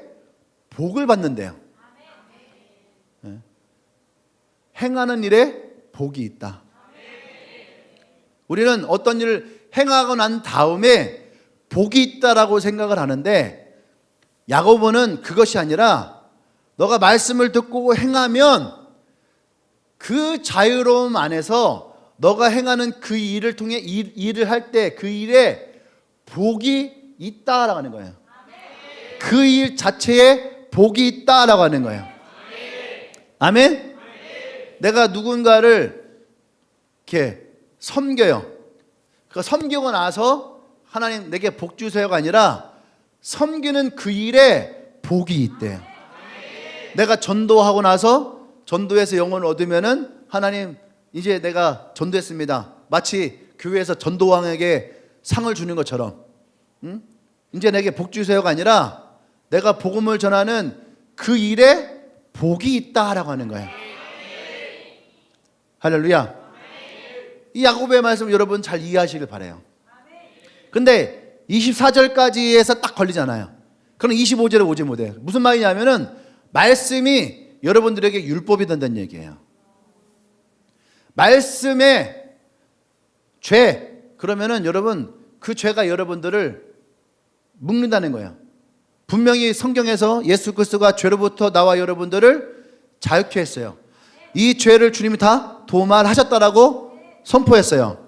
복을 받는대요. 행하는 일에 복이 있다. 우리는 어떤 일을 행하고 난 다음에 복이 있다라고 생각을 하는데, 야고보는 그것이 아니라 너가 말씀을 듣고 행하면 그 자유로움 안에서 너가 행하는 그 일을 통해 일을 할 때 그 일에 복이 있다라고 하는 거예요. 그 일 자체에 복이 있다라고 하는 거예요. 아멘? 내가 누군가를 이렇게 섬겨요. 그 섬기고 나서 하나님 내게 복 주세요가 아니라 섬기는 그 일에 복이 있대요. 내가 전도하고 나서 전도해서 영혼을 얻으면은 하나님 이제 내가 전도했습니다. 마치 교회에서 전도왕에게 상을 주는 것처럼, 이제 내게 복 주세요가 아니라 내가 복음을 전하는 그 일에 복이 있다라고 하는 거예요. 할렐루야. 이 야고보의 말씀 여러분 잘 이해하시길 바라요. 근데 24절까지에서 딱 걸리잖아요. 그럼 25절에 오지 못해요. 무슨 말이냐면은 말씀이 여러분들에게 율법이 된다는 얘기예요. 말씀의 죄, 그러면은 여러분 그 죄가 여러분들을 묶는다는 거예요. 분명히 성경에서 예수 그리스도가 죄로부터 나와 여러분들을 자유케 했어요. 이 죄를 주님이 다 도말하셨다라고 선포했어요.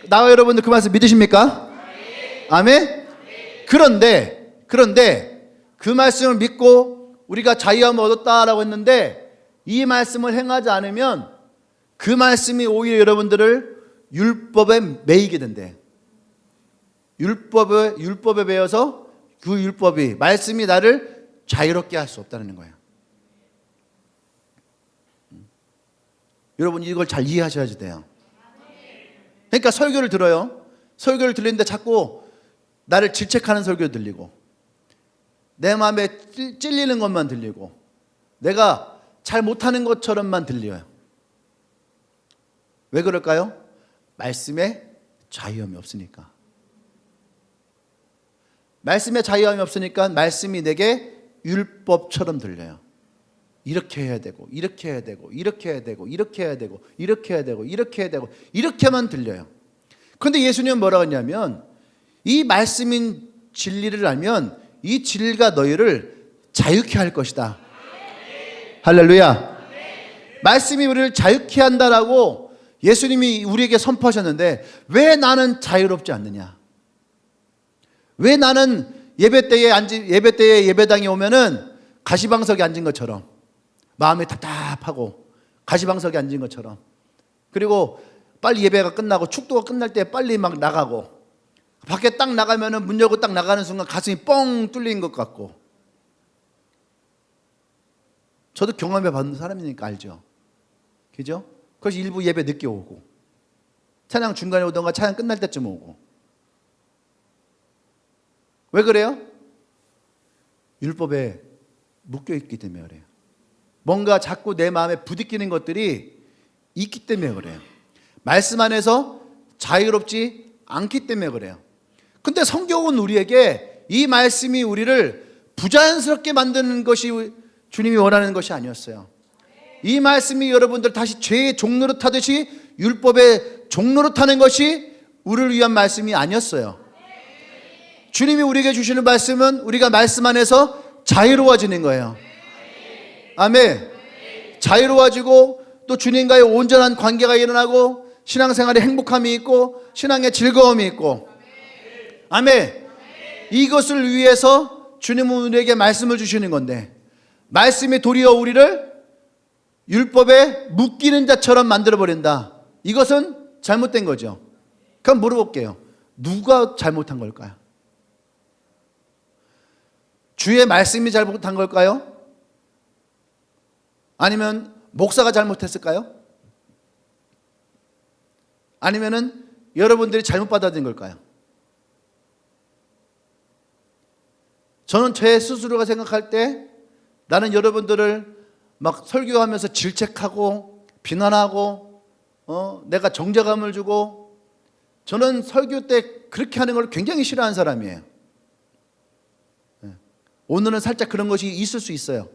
나와 여러분들 그 말씀 믿으십니까? 아멘? 그런데 그 말씀을 믿고 우리가 자유함을 얻었다라고 했는데, 이 말씀을 행하지 않으면 그 말씀이 오히려 여러분들을 율법에 매이게 된대. 율법에 매여서 그 율법이, 말씀이 나를 자유롭게 할 수 없다는 거예요. 여러분 이걸 잘 이해하셔야지 돼요. 그러니까 설교를 들어요. 설교를 들리는데 자꾸 나를 질책하는 설교 들리고, 내 마음에 찔리는 것만 들리고, 내가 잘 못하는 것처럼만 들려요. 왜 그럴까요? 말씀에 자유함이 없으니까. 말씀에 자유함이 없으니까 말씀이 내게 율법처럼 들려요. 이렇게 해야 되고, 이렇게 해야 되고, 이렇게 해야 되고, 이렇게 해야 되고, 이렇게 해야 되고, 이렇게 해야 되고, 이렇게만 들려요. 그런데 예수님은 뭐라고 했냐면, 이 말씀인 진리를 알면 이 진리가 너희를 자유케 할 것이다. 할렐루야. 말씀이 우리를 자유케 한다라고 예수님이 우리에게 선포하셨는데, 왜 나는 자유롭지 않느냐? 왜 나는 예배때에 예배당에 오면은 가시방석에 앉은 것처럼, 마음이 답답하고 가시방석에 앉은 것처럼, 그리고 빨리 예배가 끝나고 축도가 끝날 때 빨리 막 나가고, 밖에 딱 나가면은 문 열고 딱 나가는 순간 가슴이 뻥 뚫린 것 같고. 저도 경험해 받는 사람이니까 알죠. 그죠? 그래서 일부 예배 늦게 오고, 찬양 중간에 오던가 찬양 끝날 때쯤 오고. 왜 그래요? 율법에 묶여있기 때문에 그래요. 뭔가 자꾸 내 마음에 부딪히는 것들이 있기 때문에 그래요. 말씀 안에서 자유롭지 않기 때문에 그래요. 근데 성경은 우리에게 이 말씀이 우리를 부자연스럽게 만드는 것이 주님이 원하는 것이 아니었어요. 이 말씀이 여러분들 다시 죄의 종로로 타듯이 율법의 종로로 타는 것이 우리를 위한 말씀이 아니었어요. 주님이 우리에게 주시는 말씀은 우리가 말씀 안에서 자유로워지는 거예요. 아멘. 자유로워지고 또 주님과의 온전한 관계가 일어나고 신앙생활에 행복함이 있고 신앙에 즐거움이 있고. 아멘. 이것을 위해서 주님은 우리에게 말씀을 주시는 건데 말씀이 도리어 우리를 율법에 묶이는 자처럼 만들어버린다. 이것은 잘못된 거죠. 그럼 물어볼게요. 누가 잘못한 걸까요? 주의 말씀이 잘못한 걸까요? 아니면 목사가 잘못했을까요? 아니면은 여러분들이 잘못 받아들인 걸까요? 저는 제 스스로가 생각할 때 나는 여러분들을 막 설교하면서 질책하고 비난하고 내가 정죄감을 주고 저는 설교 때 그렇게 하는 걸 굉장히 싫어하는 사람이에요. 오늘은 살짝 그런 것이 있을 수 있어요.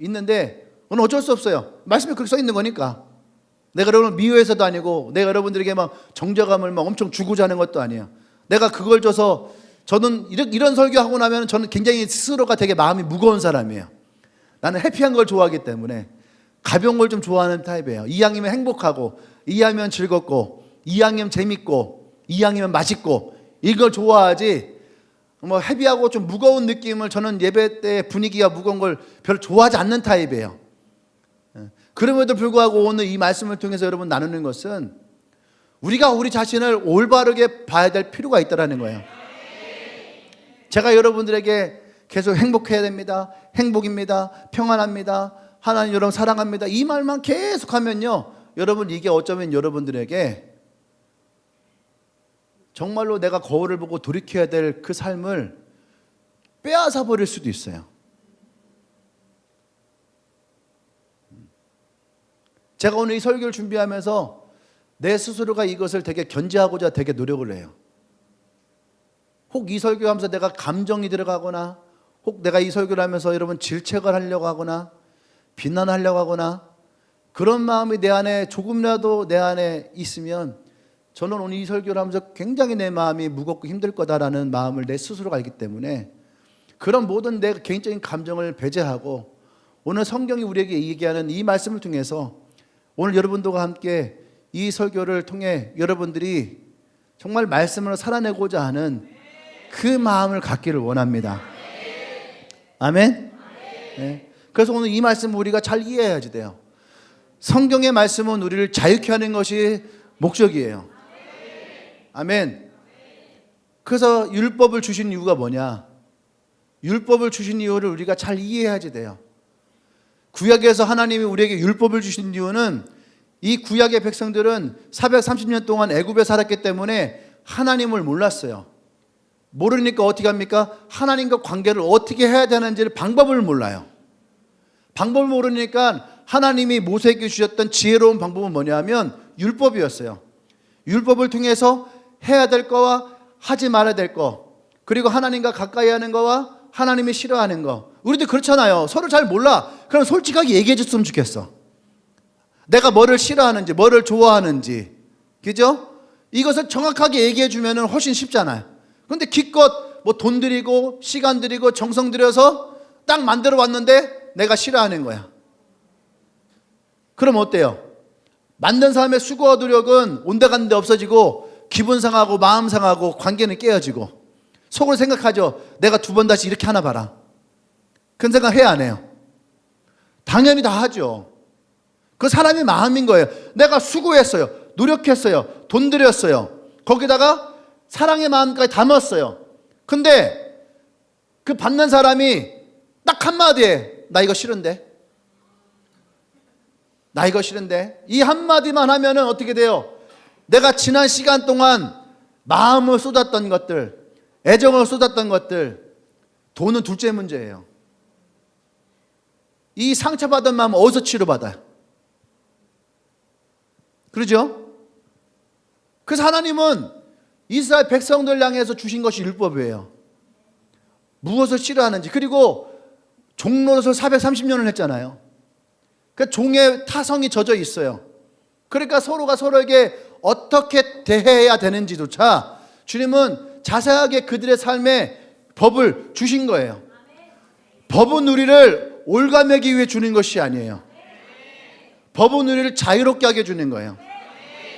있는데 오늘 어쩔 수 없어요. 말씀에 그렇게 써 있는 거니까. 내가 여러분을 미워해서도 아니고 내가 여러분들에게 막 정죄감을 막 엄청 주고자 하는 것도 아니에요. 내가 그걸 줘서 저는 이런 설교하고 나면 저는 굉장히 스스로가 되게 마음이 무거운 사람이에요. 나는 해피한 걸 좋아하기 때문에 가벼운 걸 좀 좋아하는 타입이에요. 이왕이면 행복하고 이왕이면 즐겁고 이왕이면 재밌고 이왕이면 맛있고 이걸 좋아하지 뭐 헤비하고 좀 무거운 느낌을 저는 예배 때 분위기가 무거운 걸 별로 좋아하지 않는 타입이에요. 그럼에도 불구하고 오늘 이 말씀을 통해서 여러분 나누는 것은 우리가 우리 자신을 올바르게 봐야 될 필요가 있다는 거예요. 제가 여러분들에게 계속 행복해야 됩니다. 행복입니다. 평안합니다. 하나님 여러분 사랑합니다. 이 말만 계속 하면요. 여러분 이게 어쩌면 여러분들에게 정말로 내가 거울을 보고 돌이켜야 될 그 삶을 빼앗아 버릴 수도 있어요. 제가 오늘 이 설교를 준비하면서 내 스스로가 이것을 되게 견제하고자 되게 노력을 해요. 혹 이 설교하면서 내가 감정이 들어가거나 혹 내가 이 설교를 하면서 여러분 질책을 하려고 하거나 비난하려고 하거나 그런 마음이 내 안에 조금이라도 내 안에 있으면 저는 오늘 이 설교를 하면서 굉장히 내 마음이 무겁고 힘들 거다라는 마음을 내 스스로가 알기 때문에 그런 모든 내 개인적인 감정을 배제하고 오늘 성경이 우리에게 얘기하는 이 말씀을 통해서 오늘 여러분들과 함께 이 설교를 통해 여러분들이 정말 말씀을 살아내고자 하는 그 마음을 갖기를 원합니다. 아멘? 네. 그래서 오늘 이 말씀을 우리가 잘 이해해야지 돼요. 성경의 말씀은 우리를 자유케 하는 것이 목적이에요. 아멘. 그래서 율법을 주신 이유가 뭐냐? 율법을 주신 이유를 우리가 잘 이해해야지 돼요. 구약에서 하나님이 우리에게 율법을 주신 이유는 이 구약의 백성들은 430년 동안 애굽에 살았기 때문에 하나님을 몰랐어요. 모르니까 어떻게 합니까? 하나님과 관계를 어떻게 해야 되는지를 방법을 몰라요. 방법을 모르니까 하나님이 모세에게 주셨던 지혜로운 방법은 뭐냐면 율법이었어요. 율법을 통해서 해야 될 거와 하지 말아야 될 거, 그리고 하나님과 가까이 하는 거와 하나님이 싫어하는 거. 우리도 그렇잖아요. 서로 잘 몰라. 그럼 솔직하게 얘기해 줬으면 좋겠어. 내가 뭐를 싫어하는지 뭐를 좋아하는지, 그죠? 이것을 정확하게 얘기해 주면 훨씬 쉽잖아요. 그런데 기껏 뭐 돈 들이고 시간 들이고 정성 들여서 딱 만들어 왔는데 내가 싫어하는 거야. 그럼 어때요? 만든 사람의 수고와 노력은 온데간데 없어지고 기분 상하고 마음 상하고 관계는 깨어지고 속으로 생각하죠. 내가 두 번 다시 이렇게 하나 봐라. 그런 생각 해야 안 해요? 당연히 다 하죠. 그 사람의 마음인 거예요. 내가 수고했어요. 노력했어요. 돈 들였어요. 거기다가 사랑의 마음까지 담았어요. 근데 그 받는 사람이 딱 한마디에 나 이거 싫은데? 나 이거 싫은데? 이 한마디만 하면은 어떻게 돼요? 내가 지난 시간 동안 마음을 쏟았던 것들, 애정을 쏟았던 것들, 돈은 둘째 문제예요. 이 상처받은 마음 어디서 치료받아요? 그러죠? 그래서 하나님은 이스라엘 백성들 향해서 주신 것이 율법이에요. 무엇을 치료하는지. 그리고 종노릇을 430년을 했잖아요. 그 종의 타성이 젖어 있어요. 그러니까 서로가 서로에게 어떻게 대해야 되는지조차 주님은 자세하게 그들의 삶에 법을 주신 거예요. 법은 우리를 올가매기 위해 주는 것이 아니에요. 법은 우리를 자유롭게 하게 주는 거예요.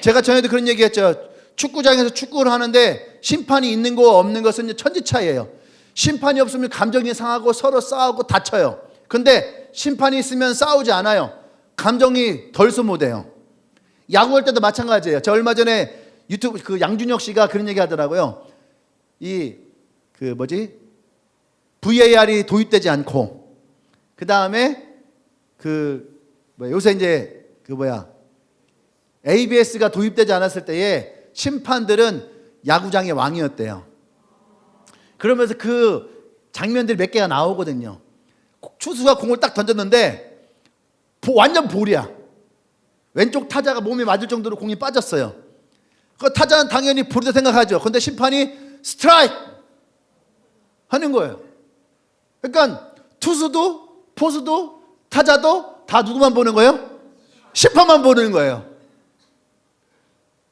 제가 전에도 그런 얘기 했죠. 축구장에서 축구를 하는데 심판이 있는 거 없는 것은 천지차이예요. 심판이 없으면 감정이 상하고 서로 싸우고 다쳐요. 근데 심판이 있으면 싸우지 않아요. 감정이 덜 소모돼요. 야구할 때도 마찬가지예요. 저 얼마 전에 유튜브 그 양준혁 씨가 그런 얘기 하더라고요. VAR이 도입되지 않고, 그 다음에 요새 이제 ABS가 도입되지 않았을 때에 심판들은 야구장의 왕이었대요. 그러면서 그 장면들이 몇 개가 나오거든요. 투수가 공을 딱 던졌는데 완전 볼이야. 왼쪽 타자가 몸에 맞을 정도로 공이 빠졌어요. 그 타자는 당연히 볼이다 생각하죠. 근데 심판이 스트라이크 하는 거예요. 그러니까 투수도 포수도 타자도 다 누구만 보는 거예요? 심판만 보는 거예요.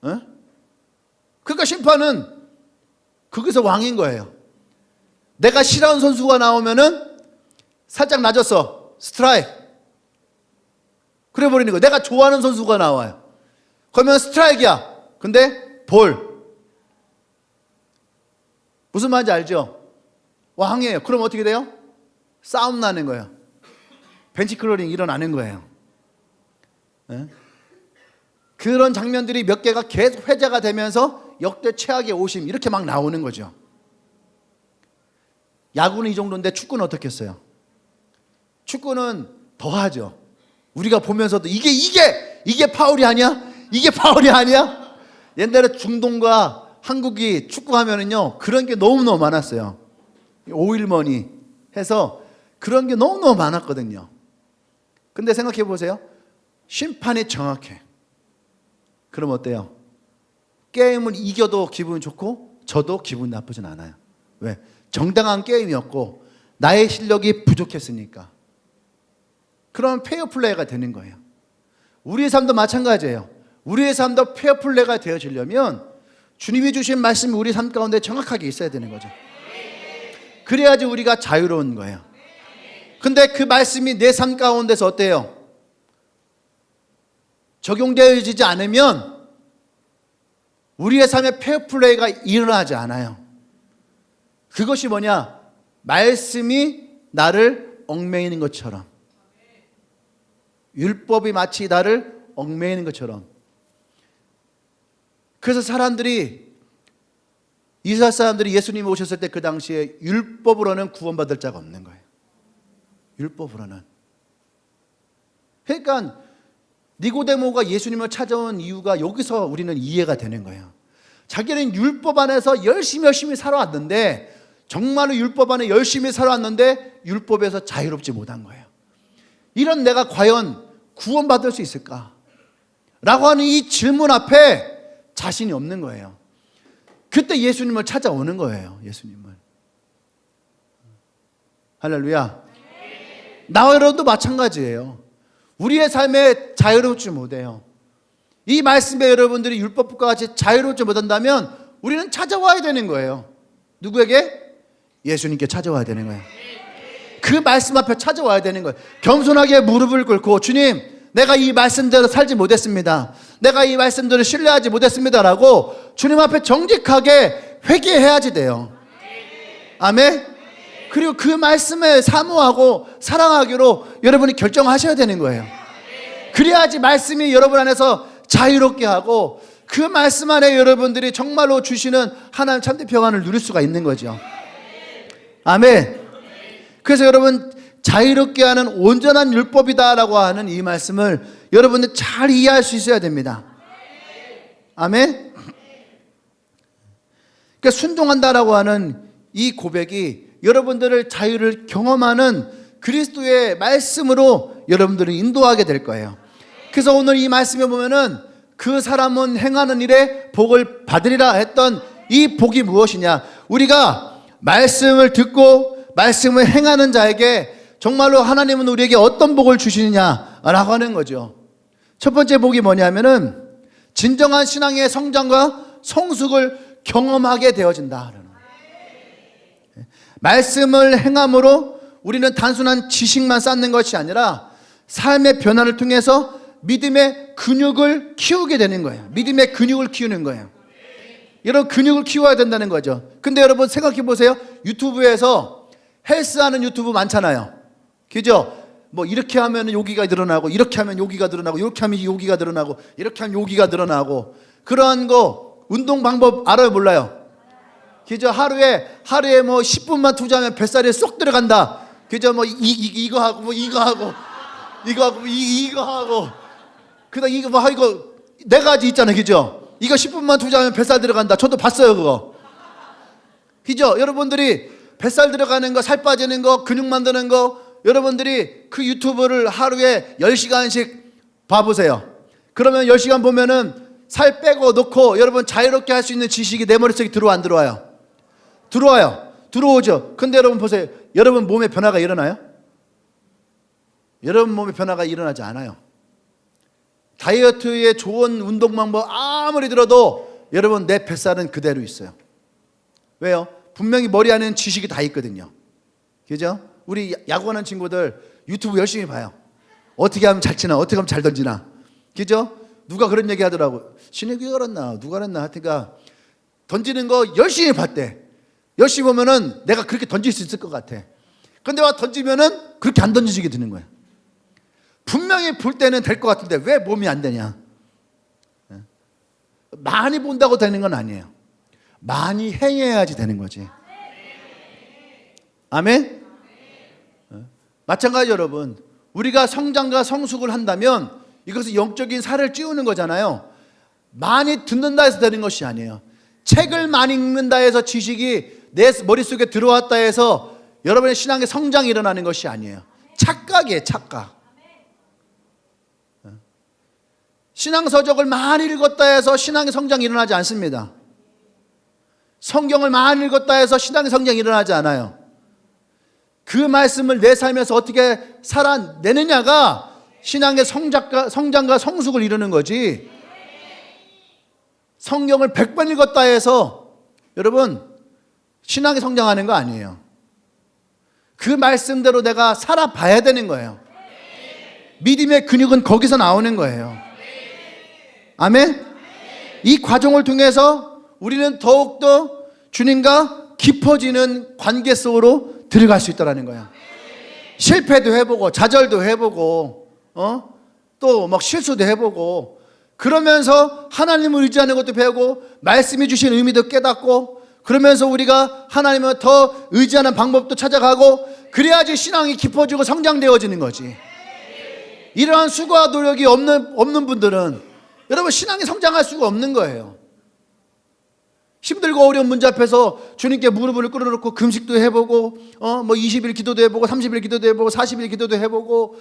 어? 그러니까 심판은 거기서 왕인 거예요. 내가 싫어하는 선수가 나오면은 살짝 낮았어. 스트라이크. 그래 버리는 거예요. 내가 좋아하는 선수가 나와요. 그러면 스트라이크야. 근데 볼. 무슨 말인지 알죠? 왕이에요. 그럼 어떻게 돼요? 싸움 나는 거예요. 벤치클로링 일어나는 거예요. 네? 그런 장면들이 몇 개가 계속 회자가 되면서 역대 최악의 오심 이렇게 막 나오는 거죠. 야구는 이 정도인데 축구는 어떻겠어요? 축구는 더하죠. 우리가 보면서도 이게 파울이 아니야? 이게 파울이 아니야? 옛날에 중동과 한국이 축구하면은요 그런 게 너무너무 많았어요. 오일머니 해서 그런 게 너무너무 많았거든요. 근데 생각해 보세요. 심판이 정확해. 그럼 어때요? 게임을 이겨도 기분 좋고 져도 기분 나쁘진 않아요. 왜? 정당한 게임이었고 나의 실력이 부족했으니까. 그럼 페어플레이가 되는 거예요. 우리의 삶도 마찬가지예요. 우리의 삶도 페어플레이가 되어지려면 주님이 주신 말씀이 우리 삶 가운데 정확하게 있어야 되는 거죠. 그래야지 우리가 자유로운 거예요. 근데 그 말씀이 내 삶 가운데서 어때요? 적용되어지지 않으면 우리의 삶에 페어플레이가 일어나지 않아요. 그것이 뭐냐? 말씀이 나를 얽매이는 것처럼, 율법이 마치 나를 얽매이는 것처럼. 그래서 이스라엘 사람들이 예수님이 오셨을 때 그 당시에 율법으로는 구원받을 자가 없는 거예요. 율법으로는. 그러니까 니고데모가 예수님을 찾아온 이유가 여기서 우리는 이해가 되는 거예요. 자기는 율법 안에서 열심히 살아왔는데, 정말로 율법 안에 열심히 살아왔는데 율법에서 자유롭지 못한 거예요. 이런 내가 과연 구원받을 수 있을까? 라고 하는 이 질문 앞에 자신이 없는 거예요. 그때 예수님을 찾아오는 거예요. 예수님을. 할렐루야. 나와 여러분도 마찬가지예요. 우리의 삶에 자유롭지 못해요. 이 말씀에 여러분들이 율법과 같이 자유롭지 못한다면 우리는 찾아와야 되는 거예요. 누구에게? 예수님께 찾아와야 되는 거예요. 그 말씀 앞에 찾아와야 되는 거예요. 겸손하게 무릎을 꿇고, 주님, 내가 이 말씀대로 살지 못했습니다. 내가 이 말씀대로 신뢰하지 못했습니다라고 주님 앞에 정직하게 회개해야지 돼요. 아멘. 그리고 그 말씀을 사모하고 사랑하기로 여러분이 결정하셔야 되는 거예요. 그래야지 말씀이 여러분 안에서 자유롭게 하고 그 말씀 안에 여러분들이 정말로 주시는 하나님 참된 평안을 누릴 수가 있는 거죠. 아멘. 그래서 여러분, 자유롭게 하는 온전한 율법이다라고 하는 이 말씀을 여러분들 잘 이해할 수 있어야 됩니다. 아멘. 그러니까 순종한다라고 하는 이 고백이 여러분들을 자유를 경험하는 그리스도의 말씀으로 여러분들을 인도하게 될 거예요. 그래서 오늘 이 말씀에 보면은 그 사람은 행하는 일에 복을 받으리라 했던 이 복이 무엇이냐? 우리가 말씀을 듣고 말씀을 행하는 자에게 정말로 하나님은 우리에게 어떤 복을 주시느냐라고 하는 거죠. 첫 번째 복이 뭐냐면은 진정한 신앙의 성장과 성숙을 경험하게 되어진다. 말씀을 행함으로 우리는 단순한 지식만 쌓는 것이 아니라 삶의 변화를 통해서 믿음의 근육을 키우게 되는 거예요. 믿음의 근육을 키우는 거예요. 여러분, 근육을 키워야 된다는 거죠. 근데 여러분 생각해 보세요. 유튜브에서 헬스하는 유튜브 많잖아요. 그죠? 뭐 이렇게 하면 여기가 늘어나고, 이렇게 하면 여기가 늘어나고, 이렇게 하면 여기가 늘어나고, 이렇게 하면 여기가 늘어나고, 그러한 거 운동 방법 알아요, 몰라요? 그죠? 하루에 뭐 10분만 투자하면 뱃살에 쏙 들어간다. 그죠? 뭐 이거 하고 뭐 이거 하고 이거 하고 이거 하고 그다음 이거 뭐 이거 네 가지 있잖아요. 그죠? 이거 10분만 투자하면 뱃살 들어간다. 저도 봤어요, 그거. 그죠? 여러분들이 뱃살 들어가는 거, 살 빠지는 거, 근육 만드는 거, 여러분들이 그 유튜브를 하루에 10시간씩 봐보세요. 그러면 10시간 보면은 살 빼고 놓고 여러분 자유롭게 할 수 있는 지식이 내 머릿속에 들어와, 안 들어와요? 들어와요. 들어오죠. 근데 여러분 보세요. 여러분 몸에 변화가 일어나요? 여러분 몸에 변화가 일어나지 않아요. 다이어트에 좋은 운동 방법 아무리 들어도 여러분 내 뱃살은 그대로 있어요. 왜요? 분명히 머리 안에는 지식이 다 있거든요. 그죠? 우리 야구하는 친구들 유튜브 열심히 봐요. 어떻게 하면 잘 치나, 어떻게 하면 잘 던지나. 그죠? 누가 그런 얘기 하더라고. 신혜기가 그랬나, 누가 그랬나. 하여튼가 던지는 거 열심히 봤대. 열심히 보면은 내가 그렇게 던질 수 있을 것 같아. 근데 와 던지면은 그렇게 안 던지게 되는 거야. 분명히 볼 때는 될 것 같은데 왜 몸이 안 되냐? 많이 본다고 되는 건 아니에요. 많이 행해야지 되는 거지. 아멘? 마찬가지 여러분, 우리가 성장과 성숙을 한다면 이것은 영적인 살을 찌우는 거잖아요. 많이 듣는다 해서 되는 것이 아니에요. 책을 많이 읽는다 해서 지식이 내 머릿속에 들어왔다 해서 여러분의 신앙의 성장이 일어나는 것이 아니에요. 착각이에요, 착각. 신앙서적을 많이 읽었다 해서 신앙의 성장이 일어나지 않습니다. 성경을 많이 읽었다 해서 신앙의 성장이 일어나지 않아요. 그 말씀을 내 삶에서 어떻게 살아내느냐가 신앙의 성장과 성숙을 이루는 거지. 성경을 100번 읽었다 해서 여러분 신앙이 성장하는 거 아니에요. 그 말씀대로 내가 살아봐야 되는 거예요. 믿음의 근육은 거기서 나오는 거예요. 아멘? 이 과정을 통해서 우리는 더욱더 주님과 깊어지는 관계 속으로 들어갈 수 있다는 거야. 실패도 해보고 좌절도 해보고 또 막 실수도 해보고 그러면서 하나님을 의지하는 것도 배우고 말씀이 주신 의미도 깨닫고 그러면서 우리가 하나님을 더 의지하는 방법도 찾아가고 그래야지 신앙이 깊어지고 성장되어지는 거지. 이러한 수고와 노력이 없는 분들은 여러분 신앙이 성장할 수가 없는 거예요. 힘들고 어려운 문제 앞에서 주님께 무릎을 꿇어놓고 금식도 해보고 뭐 20일 기도도 해보고 30일 기도도 해보고 40일 기도도 해보고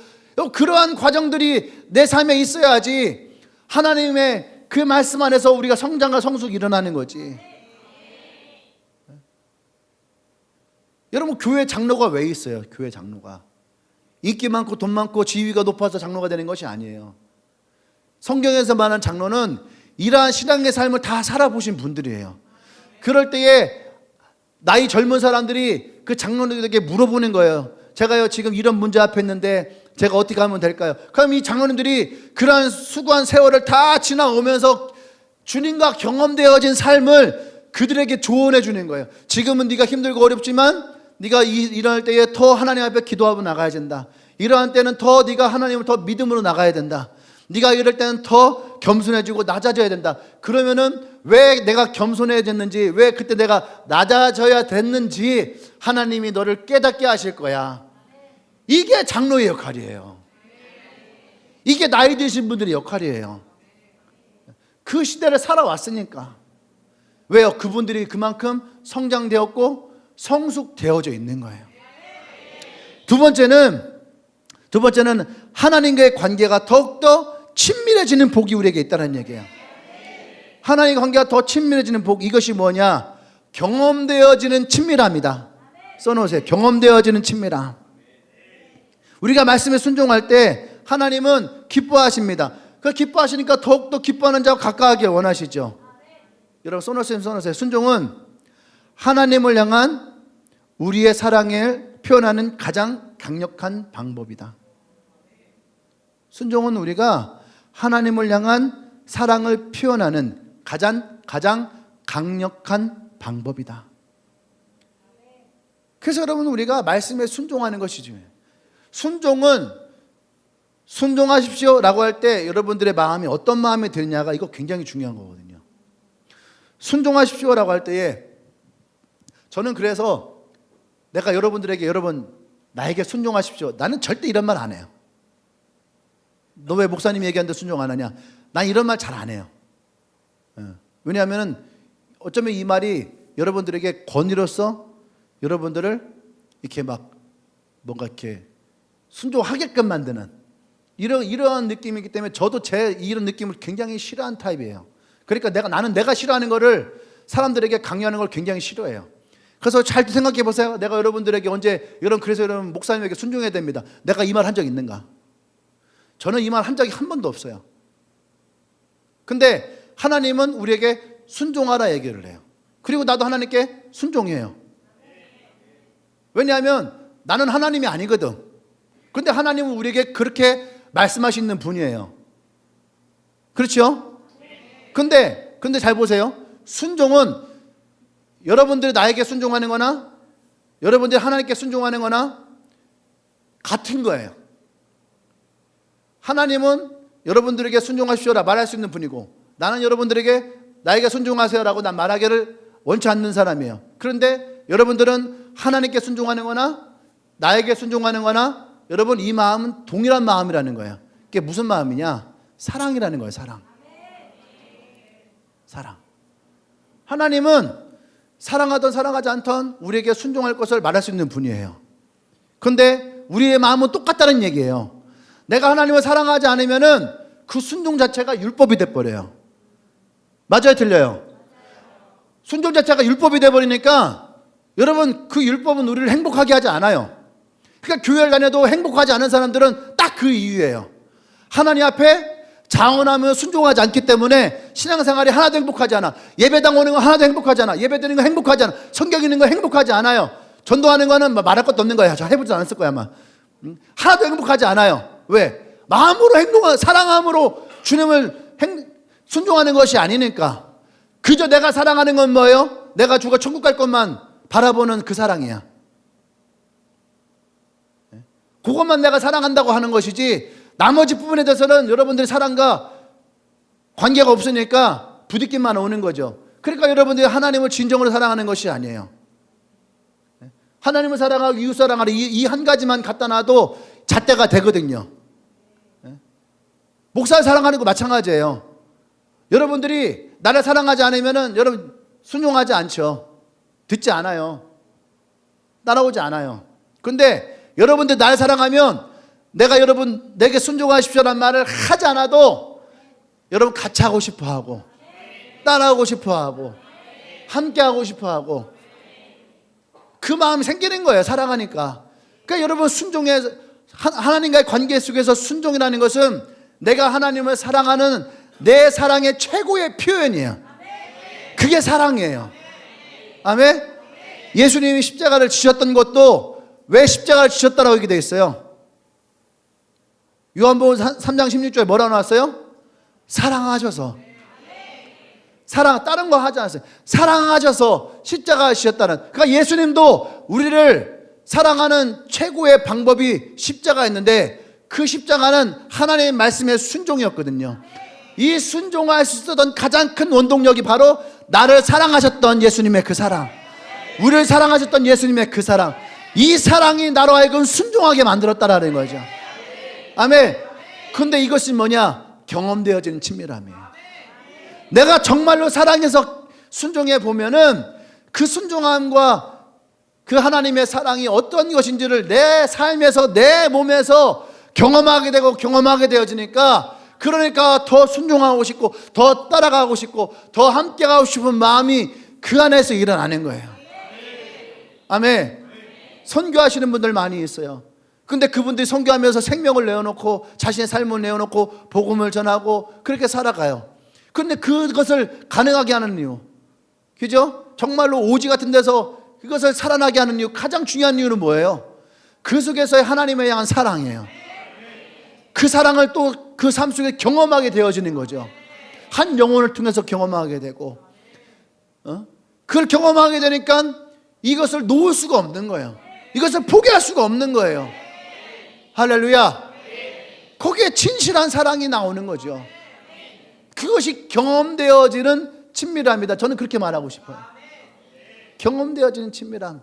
그러한 과정들이 내 삶에 있어야지 하나님의 그 말씀 안에서 우리가 성장과 성숙이 일어나는 거지. 여러분 교회 장로가 왜 있어요? 교회 장로가 인기 많고 돈 많고 지위가 높아서 장로가 되는 것이 아니에요. 성경에서 말하는 장로는 이러한 신앙의 삶을 다 살아보신 분들이에요. 그럴 때에 나이 젊은 사람들이 그 장로님들에게 물어보는 거예요. 제가요 지금 이런 문제 앞에 있는데 제가 어떻게 하면 될까요? 그럼 이 장로님들이 그러한 수고한 세월을 다 지나오면서 주님과 경험되어진 삶을 그들에게 조언해 주는 거예요. 지금은 네가 힘들고 어렵지만 네가 일어날 때에 더 하나님 앞에 기도하고 나가야 된다. 이러한 때는 더 네가 하나님을 더 믿음으로 나가야 된다. 네가 이럴 때는 더 겸손해지고 낮아져야 된다. 그러면은 왜 내가 겸손해졌는지, 왜 그때 내가 낮아져야 됐는지 하나님이 너를 깨닫게 하실 거야. 이게 장로의 역할이에요. 이게 나이 드신 분들의 역할이에요. 그 시대를 살아왔으니까. 왜요? 그분들이 그만큼 성장되었고 성숙되어져 있는 거예요. 두 번째는 하나님과의 관계가 더욱더 친밀해지는 복이 우리에게 있다는 얘기예요. 하나님과 관계가 더 친밀해지는 복, 이것이 뭐냐? 경험되어지는 친밀함이다. 써놓으세요. 경험되어지는 친밀함. 우리가 말씀에 순종할 때 하나님은 기뻐하십니다. 그 기뻐하시니까 더욱더 기뻐하는 자와 가까워하길 원하시죠. 여러분 써놓으세요. 순종은 하나님을 향한 우리의 사랑을 표현하는 가장 강력한 방법이다. 순종은 우리가 하나님을 향한 사랑을 표현하는 가장 강력한 방법이다. 그래서 여러분 우리가 말씀에 순종하는 것이 중요해요. 순종은 순종하십시오 라고 할 때 여러분들의 마음이 어떤 마음이 드느냐가 이거 굉장히 중요한 거거든요. 순종하십시오 라고 할 때에 저는 그래서 내가 여러분들에게 여러분 나에게 순종하십시오, 나는 절대 이런 말 안 해요. 너 왜 목사님이 얘기하는데 순종 안 하냐? 난 이런 말 잘 안 해요. 왜냐하면 어쩌면 이 말이 여러분들에게 권위로서 여러분들을 이렇게 막 뭔가 이렇게 순종하게끔 만드는 이러한 느낌이기 때문에 저도 이런 느낌을 굉장히 싫어하는 타입이에요. 그러니까 나는 내가 싫어하는 거를 사람들에게 강요하는 걸 굉장히 싫어해요. 그래서 잘 생각해 보세요. 내가 여러분들에게 언제 그래서 여러분 목사님에게 순종해야 됩니다, 내가 이 말 한 적 있는가? 저는 이 말 한 적이 한 번도 없어요. 근데 하나님은 우리에게 순종하라 얘기를 해요. 그리고 나도 하나님께 순종해요. 왜냐하면 나는 하나님이 아니거든. 그런데 하나님은 우리에게 그렇게 말씀하시는 분이에요. 그렇죠? 근데 잘 보세요. 순종은 여러분들이 나에게 순종하는 거나 여러분들이 하나님께 순종하는 거나 같은 거예요. 하나님은 여러분들에게 순종하십시오라 말할 수 있는 분이고, 나는 여러분들에게 나에게 순종하세요라고 난 말하기를 원치 않는 사람이에요. 그런데 여러분들은 하나님께 순종하는 거나 나에게 순종하는 거나 여러분 이 마음은 동일한 마음이라는 거예요. 그게 무슨 마음이냐? 사랑이라는 거예요. 사랑. 하나님은 사랑하든 사랑하지 않든 우리에게 순종할 것을 말할 수 있는 분이에요. 그런데 우리의 마음은 똑같다는 얘기예요. 내가 하나님을 사랑하지 않으면은 그 순종 자체가 율법이 돼버려요. 맞아요, 틀려요? 순종 자체가 율법이 돼버리니까 여러분 그 율법은 우리를 행복하게 하지 않아요. 그러니까 교회를 다녀도 행복하지 않은 사람들은 딱 그 이유예요. 하나님 앞에 자원하며 순종하지 않기 때문에 신앙생활이 하나도 행복하지 않아. 예배당 오는 거 하나도 행복하지 않아. 예배 드리는 거 행복하지 않아. 성경 읽는 거 행복하지 않아요. 전도하는 거는 말할 것도 없는 거야. 저 해보지 않았을 거야 아마. 하나도 행복하지 않아요. 왜? 마음으로 사랑함으로 주님을 순종하는 것이 아니니까. 그저 내가 사랑하는 건 뭐예요? 내가 죽어 천국 갈 것만 바라보는 그 사랑이야. 그것만 내가 사랑한다고 하는 것이지 나머지 부분에 대해서는 여러분들의 사랑과 관계가 없으니까 부딪힘만 오는 거죠. 그러니까 여러분들이 하나님을 진정으로 사랑하는 것이 아니에요. 하나님을 사랑하고 이웃 사랑하는 이 한 가지만 갖다 놔도 잣대가 되거든요. 목사를 사랑하는 거 마찬가지예요. 여러분들이 나를 사랑하지 않으면은 여러분 순종하지 않죠. 듣지 않아요. 따라오지 않아요. 그런데 여러분들 나를 사랑하면 내가 내게 순종하십시오라는 말을 하지 않아도 여러분 같이 하고 싶어 하고 따라하고 싶어 하고 함께 하고 싶어 하고 그 마음이 생기는 거예요. 사랑하니까. 그러니까 여러분 하나님과의 관계 속에서 순종이라는 것은 내가 하나님을 사랑하는 내 사랑의 최고의 표현이에요. 그게 사랑이에요. 아멘? 예수님이 십자가를 지셨던 것도 왜 십자가를 지셨다라고 얘기 되어 있어요? 요한복음 3장 16절에 뭐라고 나왔어요? 사랑하셔서. 다른 거 하지 않았어요. 사랑하셔서 십자가를 지셨다는. 그러니까 예수님도 우리를 사랑하는 최고의 방법이 십자가였는데 그 십자가는 하나님의 말씀의 순종이었거든요. 이 순종할 수 있었던 가장 큰 원동력이 바로 나를 사랑하셨던 예수님의 그 사랑, 우리를 사랑하셨던 예수님의 그 사랑, 이 사랑이 나로 하여금 순종하게 만들었다라는 거죠. 아멘. 근데 이것이 뭐냐? 경험되어지는 친밀함이에요. 내가 정말로 사랑해서 순종해 보면은 그 순종함과 그 하나님의 사랑이 어떤 것인지를 내 삶에서, 내 몸에서 경험하게 되고 경험하게 되어지니까, 그러니까 더 순종하고 싶고 더 따라가고 싶고 더 함께 가고 싶은 마음이 그 안에서 일어나는 거예요. 아멘. 선교하시는 분들 많이 있어요. 근데 그분들이 선교하면서 생명을 내어놓고 자신의 삶을 내어놓고 복음을 전하고 그렇게 살아가요. 근데 그것을 가능하게 하는 이유, 그죠? 정말로 오지 같은 데서 그것을 살아나게 하는 이유, 가장 중요한 이유는 뭐예요? 그 속에서의 하나님에 향한 사랑이에요. 그 사랑을 또 그 삶 속에 경험하게 되어지는 거죠. 한 영혼을 통해서 경험하게 되고, 그걸 경험하게 되니까 이것을 놓을 수가 없는 거예요. 이것을 포기할 수가 없는 거예요. 할렐루야. 거기에 진실한 사랑이 나오는 거죠. 그것이 경험되어지는 친밀함이다. 저는 그렇게 말하고 싶어요. 경험되어지는 친밀함.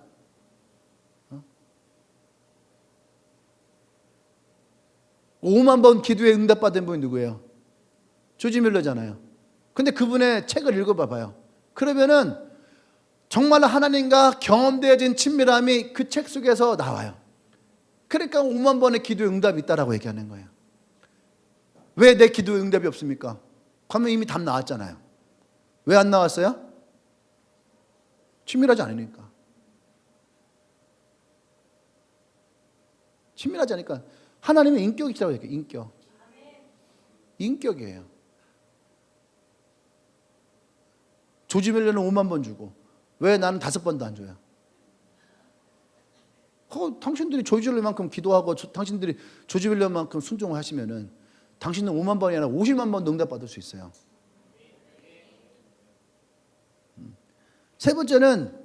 5만 번 기도에 응답받은 분이 누구예요? 조지 밀러잖아요. 근데 그분의 책을 읽어봐봐요. 그러면은 정말 하나님과 경험되어진 친밀함이 그 책 속에서 나와요. 그러니까 5만 번의 기도에 응답이 있다라고 얘기하는 거예요. 왜 내 기도에 응답이 없습니까? 그러면 이미 답 나왔잖아요. 왜 안 나왔어요? 친밀하지 않으니까. 친밀하지 않으니까. 하나님의 인격이라고 얘기해요. 인격. 인격이에요. 조지 밀러는 5만 번 주고 왜 나는 5번도 안 줘요? 당신들이 조지 밀러만큼 기도하고 당신들이 조지 밀러만큼 순종을 하시면은 당신은 5만 번이 아니라 50만 번도 응답받을 수 있어요. 세 번째는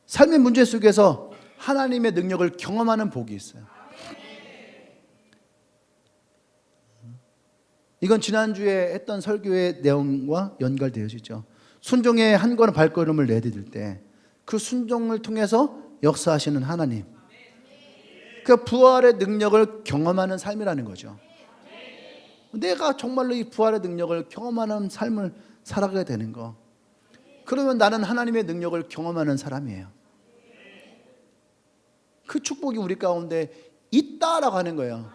삶의 문제 속에서 하나님의 능력을 경험하는 복이 있어요. 이건 지난주에 했던 설교의 내용과 연결되어지죠. 순종의 한 걸음 발걸음을 내디딜 때 그 순종을 통해서 역사하시는 하나님, 그 부활의 능력을 경험하는 삶이라는 거죠. 내가 정말로 이 부활의 능력을 경험하는 삶을 살아가게 되는 거, 그러면 나는 하나님의 능력을 경험하는 사람이에요. 그 축복이 우리 가운데 있다라고 하는 거예요.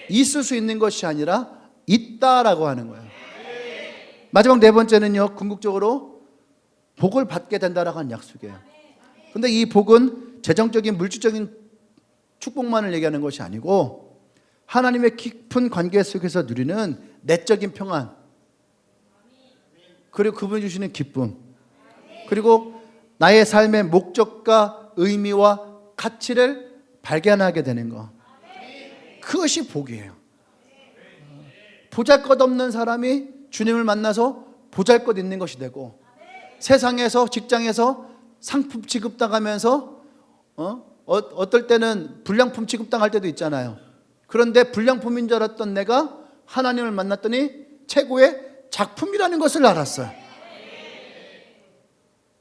있을 수 있는 것이 아니라 있다라고 하는 거예요. 마지막 네 번째는요, 궁극적으로 복을 받게 된다라고 하는 약속이에요. 근데 이 복은 재정적인 물질적인 축복만을 얘기하는 것이 아니고 하나님의 깊은 관계 속에서 누리는 내적인 평안, 그리고 그분이 주시는 기쁨, 그리고 나의 삶의 목적과 의미와 가치를 발견하게 되는 것, 그것이 복이에요. 보잘것없는 사람이 주님을 만나서 보잘것 있는 것이 되고, 세상에서, 직장에서 상품 취급당하면서 어떨 때는 불량품 취급당할 때도 있잖아요. 그런데 불량품인 줄 알았던 내가 하나님을 만났더니 최고의 작품이라는 것을 알았어요.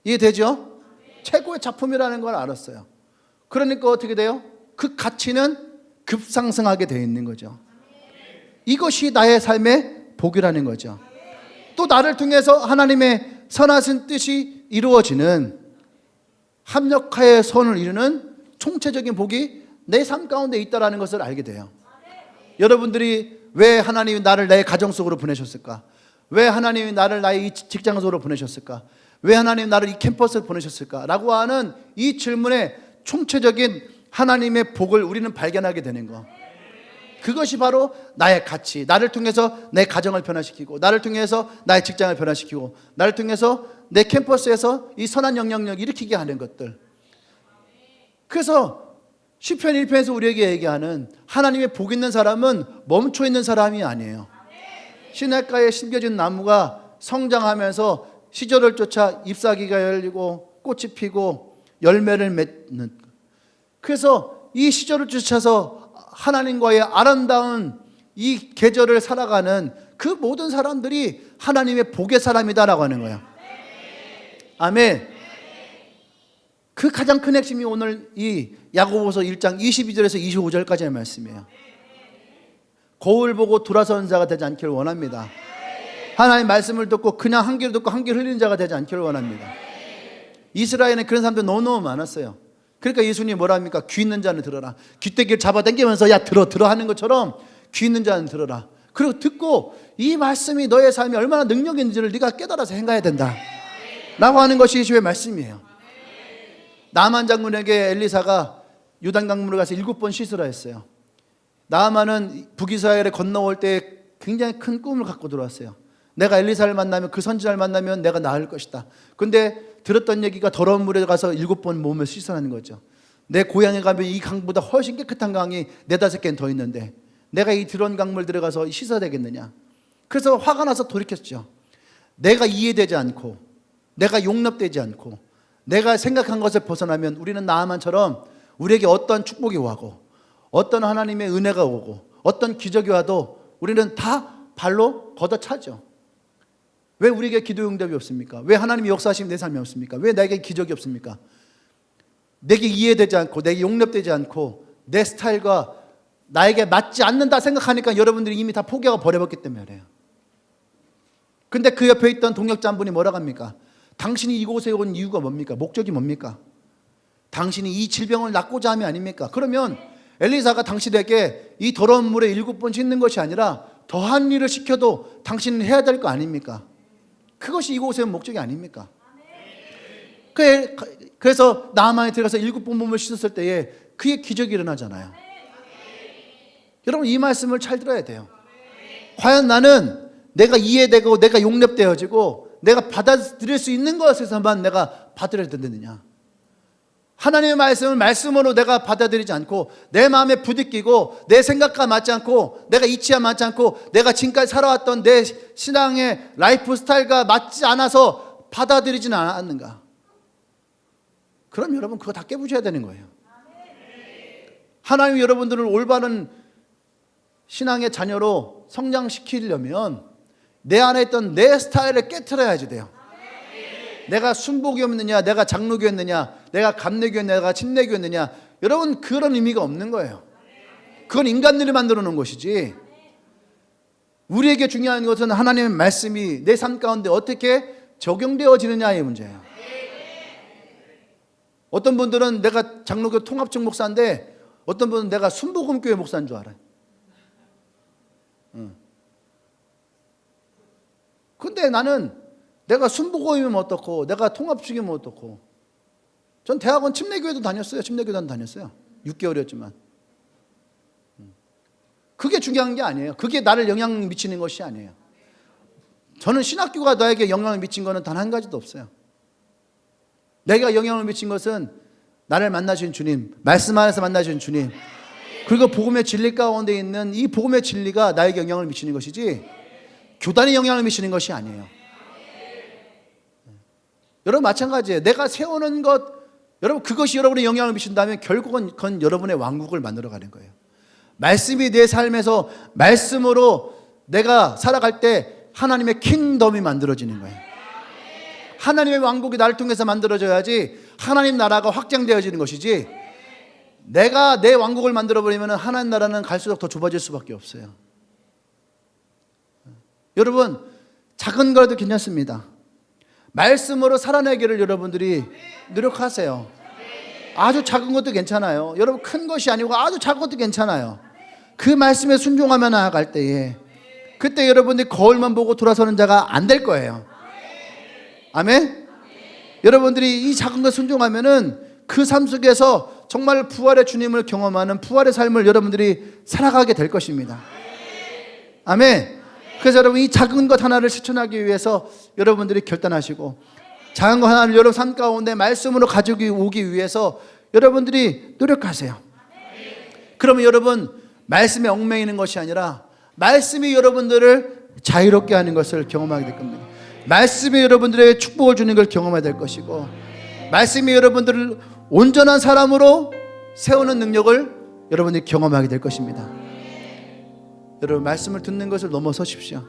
이해되죠? 최고의 작품이라는 걸 알았어요. 그러니까 어떻게 돼요? 그 가치는 급상승하게 되어 있는 거죠. 이것이 나의 삶의 복이라는 거죠. 또 나를 통해서 하나님의 선하신 뜻이 이루어지는, 합력하여 선을 이루는 총체적인 복이 내 삶 가운데 있다는 것을 알게 돼요. 여러분들이 왜 하나님이 나를 내 가정 속으로 보내셨을까? 왜 하나님이 나를 나의 직장 속으로 보내셨을까? 왜 하나님이 나를 이 캠퍼스에 보내셨을까? 라고 하는 이 질문에 총체적인 하나님의 복을 우리는 발견하게 되는 거. 그것이 바로 나의 가치, 나를 통해서 내 가정을 변화시키고, 나를 통해서 나의 직장을 변화시키고, 나를 통해서 내 캠퍼스에서 이 선한 영향력을 일으키게 하는 것들. 그래서 시편 1편에서 우리에게 얘기하는 하나님의 복 있는 사람은 멈춰 있는 사람이 아니에요. 시냇가에 심겨진 나무가 성장하면서 시절을 쫓아 잎사귀가 열리고 꽃이 피고 열매를 맺는, 그래서 이 시절을 쫓아서 하나님과의 아름다운 이 계절을 살아가는 그 모든 사람들이 하나님의 복의 사람이다라고 하는 거예요. 아멘. 그 가장 큰 핵심이 오늘 이 야고보서 1장 22절에서 25절까지의 말씀이에요. 거울 보고 돌아서는 자가 되지 않기를 원합니다. 하나님 말씀을 듣고 그냥 한 귀로 듣고 한 귀로 흘리는 자가 되지 않기를 원합니다. 이스라엘에는 그런 사람들 너무너무 많았어요. 그러니까 예수님이 뭐라 합니까? 귀 있는 자는 들어라. 귀때기를 잡아당기면서 야 들어 하는 것처럼 귀 있는 자는 들어라. 그리고 듣고 이 말씀이 너의 삶에 얼마나 능력이 있는지를 네가 깨달아서 행해야 된다 라고 하는 것이 예수의 말씀이에요. 나만 장군에게 엘리사가 요단강물에 가서 7번 씻으라 했어요. 나만은 북이스라엘에 건너올 때 굉장히 큰 꿈을 갖고 들어왔어요. 내가 엘리사를 만나면, 그 선지자를 만나면 내가 나을 것이다. 근데 들었던 얘기가 더러운 물에 가서 7번 몸을 씻으라는 거죠. 내 고향에 가면 이 강보다 훨씬 깨끗한 강이 4-5개는 더 있는데 내가 이 더러운 강물 들어가서 씻어야 되겠느냐. 그래서 화가 나서 돌이켰죠. 내가 이해되지 않고, 내가 용납되지 않고, 내가 생각한 것을 벗어나면 우리는 나아만처럼 우리에게 어떤 축복이 오고 어떤 하나님의 은혜가 오고 어떤 기적이 와도 우리는 다 발로 걷어차죠. 왜 우리에게 기도 응답이 없습니까? 왜 하나님의 역사하심이 내 삶에 없습니까? 왜 나에게 기적이 없습니까? 내게 이해되지 않고, 내게 용납되지 않고, 내 스타일과 나에게 맞지 않는다 생각하니까 여러분들이 이미 다 포기하고 버려버렸기 때문에 그래요. 근데 그 옆에 있던 동역자 한 분이 뭐라고 합니까? 당신이 이곳에 온 이유가 뭡니까? 목적이 뭡니까? 당신이 이 질병을 낫고자 함이 아닙니까? 그러면 엘리사가 당신에게 이 더러운 물에 7번 씻는 것이 아니라 더한 일을 시켜도 당신은 해야 될 거 아닙니까? 그것이 이곳에 온 목적이 아닙니까? 그래서 나아만에 들어가서 7번 몸을 씻었을 때에 그의 기적이 일어나잖아요. 여러분 이 말씀을 잘 들어야 돼요. 과연 나는 내가 이해되고 내가 용납되어지고 내가 받아들일 수 있는 것에서만 내가 받아들여야 되느냐. 하나님의 말씀을 말씀으로 내가 받아들이지 않고 내 마음에 부딪히고 내 생각과 맞지 않고 내가 이치와 맞지 않고 내가 지금까지 살아왔던 내 신앙의 라이프 스타일과 맞지 않아서 받아들이지는 않았는가. 그럼 여러분 그거 다 깨부셔야 되는 거예요. 하나님이 여러분들을 올바른 신앙의 자녀로 성장시키려면 내 안에 있던 내 스타일을 깨트려야지 돼요. 내가 순복이었느냐, 내가 장로교였느냐, 내가 감리교였느냐, 내가 침례교였느냐, 여러분 그런 의미가 없는 거예요. 그건 인간들이 만들어 놓은 것이지 우리에게 중요한 것은 하나님의 말씀이 내 삶 가운데 어떻게 적용되어지느냐의 문제예요. 어떤 분들은 내가 장로교 통합청 목사인데 어떤 분은 내가 순복음교회 목사인 줄 알아요. 근데 나는 내가 순복음이면 어떻고 내가 통합축이면 어떻고. 전 대학원 침례교회도 다녔어요. 침례교단도 다녔어요. 6개월이었지만 그게 중요한 게 아니에요. 그게 나를 영향 미치는 것이 아니에요. 저는 신학교가 나에게 영향을 미친 것은 단 한 가지도 없어요. 내가 영향을 미친 것은 나를 만나신 주님, 말씀 안에서 만나신 주님, 그리고 복음의 진리 가운데 있는 이 복음의 진리가 나에게 영향을 미치는 것이지 교단에 영향을 미치는 것이 아니에요. 여러분 마찬가지예요. 내가 세우는 것, 여러분 그것이 여러분의 영향을 미친다면 결국은 그건 여러분의 왕국을 만들어가는 거예요. 말씀이 내 삶에서 말씀으로 내가 살아갈 때 하나님의 킹덤이 만들어지는 거예요. 하나님의 왕국이 나를 통해서 만들어져야지 하나님 나라가 확장되어지는 것이지 내가 내 왕국을 만들어버리면 하나님 나라는 갈수록 더 좁아질 수밖에 없어요. 여러분 작은 거라도 괜찮습니다. 말씀으로 살아내기를 여러분들이 노력하세요. 아주 작은 것도 괜찮아요. 여러분 큰 것이 아니고 아주 작은 것도 괜찮아요. 그 말씀에 순종하며 나아갈 때에 그때 여러분들이 거울만 보고 돌아서는 자가 안 될 거예요. 아멘? 여러분들이 이 작은 것 순종하면은 그 삶 속에서 정말 부활의 주님을 경험하는 부활의 삶을 여러분들이 살아가게 될 것입니다. 아멘? 그래서 여러분 이 작은 것 하나를 실천하기 위해서 여러분들이 결단하시고 작은 것 하나를 여러분 삶 가운데 말씀으로 가지고 오기 위해서 여러분들이 노력하세요. 그러면 여러분 말씀에 얽매이는 것이 아니라 말씀이 여러분들을 자유롭게 하는 것을 경험하게 될 겁니다. 말씀이 여러분들에게 축복을 주는 걸 경험하게 될 것이고 말씀이 여러분들을 온전한 사람으로 세우는 능력을 여러분들이 경험하게 될 것입니다. 여러분 말씀을 듣는 것을 넘어서십시오.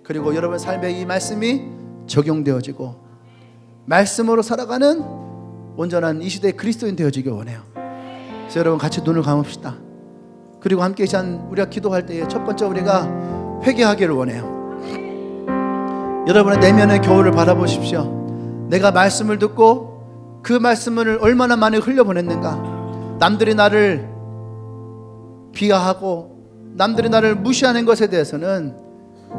그리고 여러분 삶에 이 말씀이 적용되어지고 말씀으로 살아가는 온전한 이 시대의 그리스도인 되어지길 원해요. 그래서 여러분 같이 눈을 감읍시다. 그리고 함께 시간 우리가 기도할 때에 첫 번째 우리가 회개하기를 원해요. 여러분의 내면의 겨울을 바라보십시오. 내가 말씀을 듣고 그 말씀을 얼마나 많이 흘려보냈는가. 남들이 나를 비하하고 남들이 나를 무시하는 것에 대해서는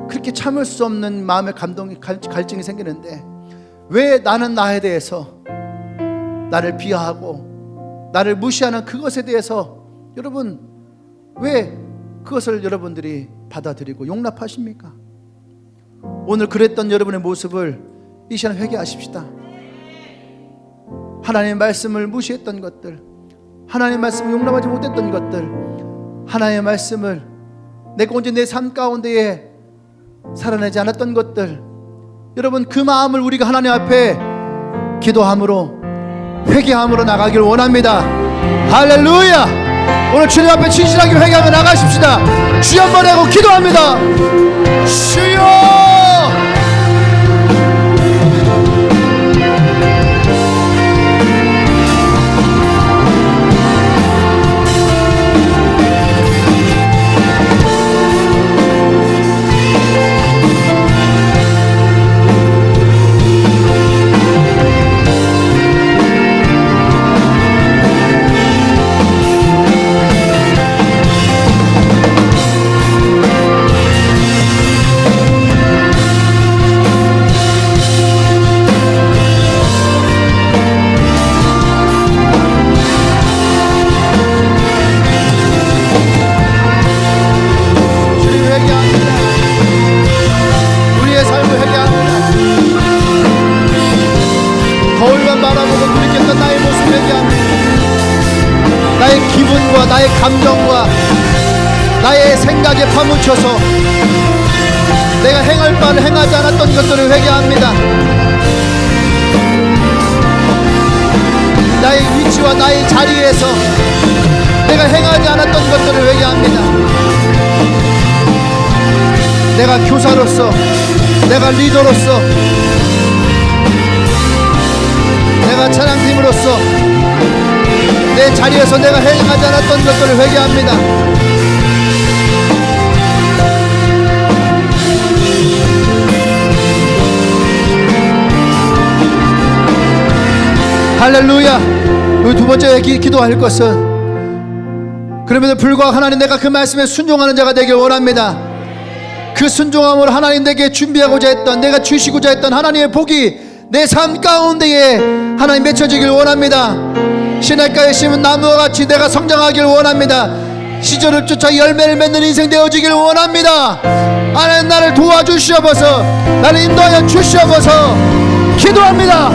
그렇게 참을 수 없는 마음의 감동이, 갈증이 생기는데, 왜 나는 나에 대해서 나를 비하하고 나를 무시하는 그것에 대해서 여러분 왜 그것을 여러분들이 받아들이고 용납하십니까? 오늘 그랬던 여러분의 모습을 이 시간 회개하십시다. 하나님의 말씀을 무시했던 것들, 하나님의 말씀을 용납하지 못했던 것들, 하나님의 말씀을 내가 언제 내 삶 가운데에 살아내지 않았던 것들, 여러분 그 마음을 우리가 하나님 앞에 기도함으로 회개함으로 나가길 원합니다. 할렐루야. 오늘 주님 앞에 진실하게 회개하며 나가십시다. 주여 한번 하고 기도합니다. 주여. 나의 감정과 나의 생각에 파묻혀서 내가 행할 바를 행하지 않았던 것들을 회개합니다. 나의 위치와 나의 자리에서 내가 행하지 않았던 것들을 회개합니다. 내가 교사로서, 내가 리더로서, 내가 찬양팀으로서 내 자리에서 내가 행하지 않았던 것들을 회개합니다. 할렐루야. 우리 두 번째 기도할 것은, 그럼에도 불구하고 하나님 내가 그 말씀에 순종하는 자가 되길 원합니다. 그 순종함으로 하나님 내게 준비하고자 했던, 내가 주시고자 했던 하나님의 복이 내 삶 가운데에 하나님 맺혀지길 원합니다. 시냇가에 심은 나무와 같이 내가 성장하길 원합니다. 시절을 쫓아 열매를 맺는 인생 되어지길 원합니다. 하나님 나를 도와주시옵소서, 나를 인도하여 주시옵소서. 기도합니다.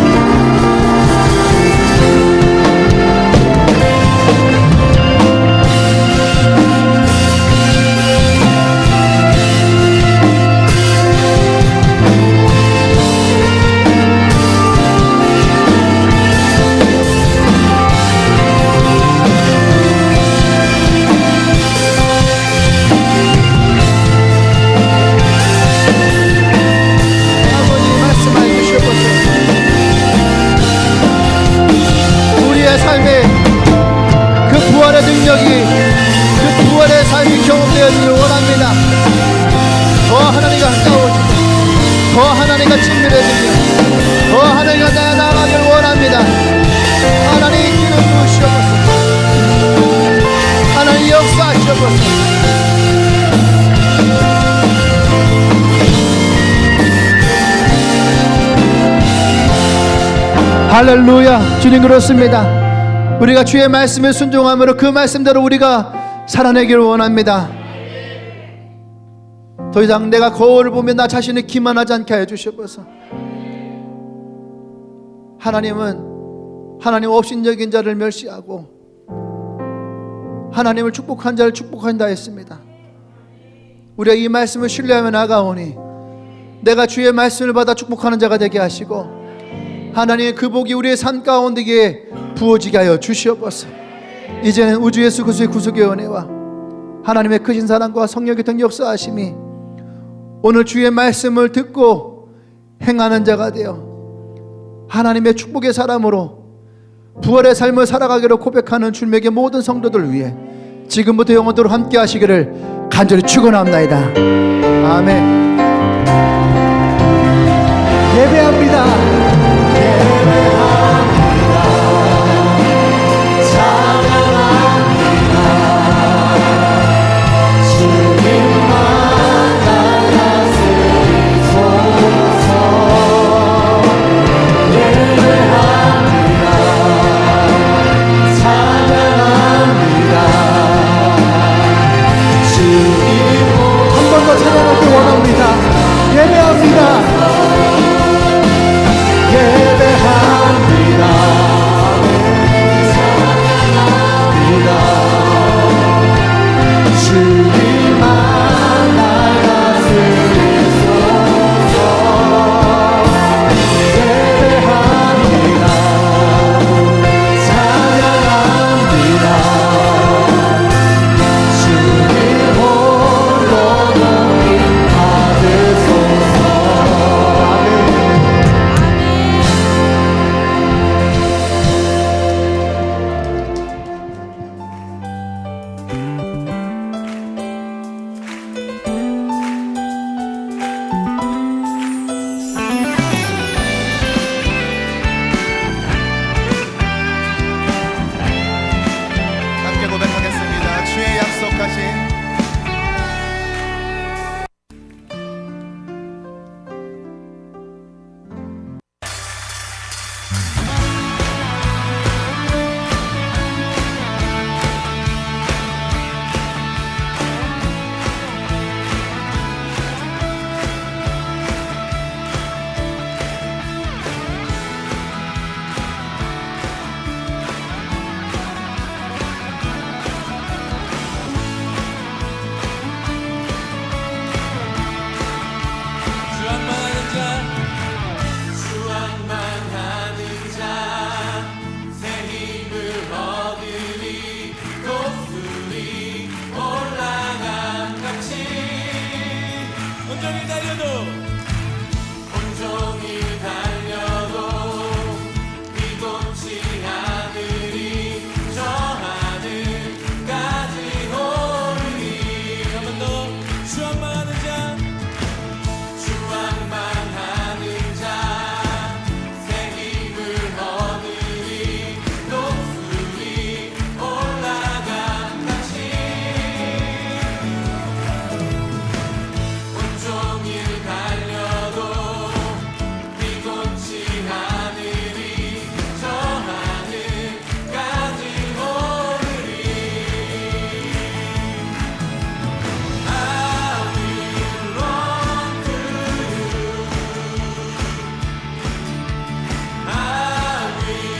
할렐루야. 주님 그렇습니다. 우리가 주의 말씀에 순종함으로 그 말씀대로 우리가 살아내기를 원합니다. 더 이상 내가 거울을 보며 나 자신을 기만하지 않게 하여 주시옵소서. 하나님은 하나님 업신여긴 자를 멸시하고 하나님을 축복한 자를 축복한다 했습니다. 우리가 이 말씀을 신뢰하며 나아가오니 내가 주의 말씀을 받아 축복하는 자가 되게 하시고 하나님의 그 복이 우리의 삶 가운데에 부어지게 하여 주시옵소서. 이제는 우주 예수 그리스도의 구속의 은혜와 하나님의 크신 사랑과 성령의 등 역사하심이 오늘 주의 말씀을 듣고 행하는 자가 되어 하나님의 축복의 사람으로 부활의 삶을 살아가기로 고백하는 주님에게 모든 성도들 위해 지금부터 영원토록 함께 하시기를 간절히 축원합나이다. 아멘. 예배합니다.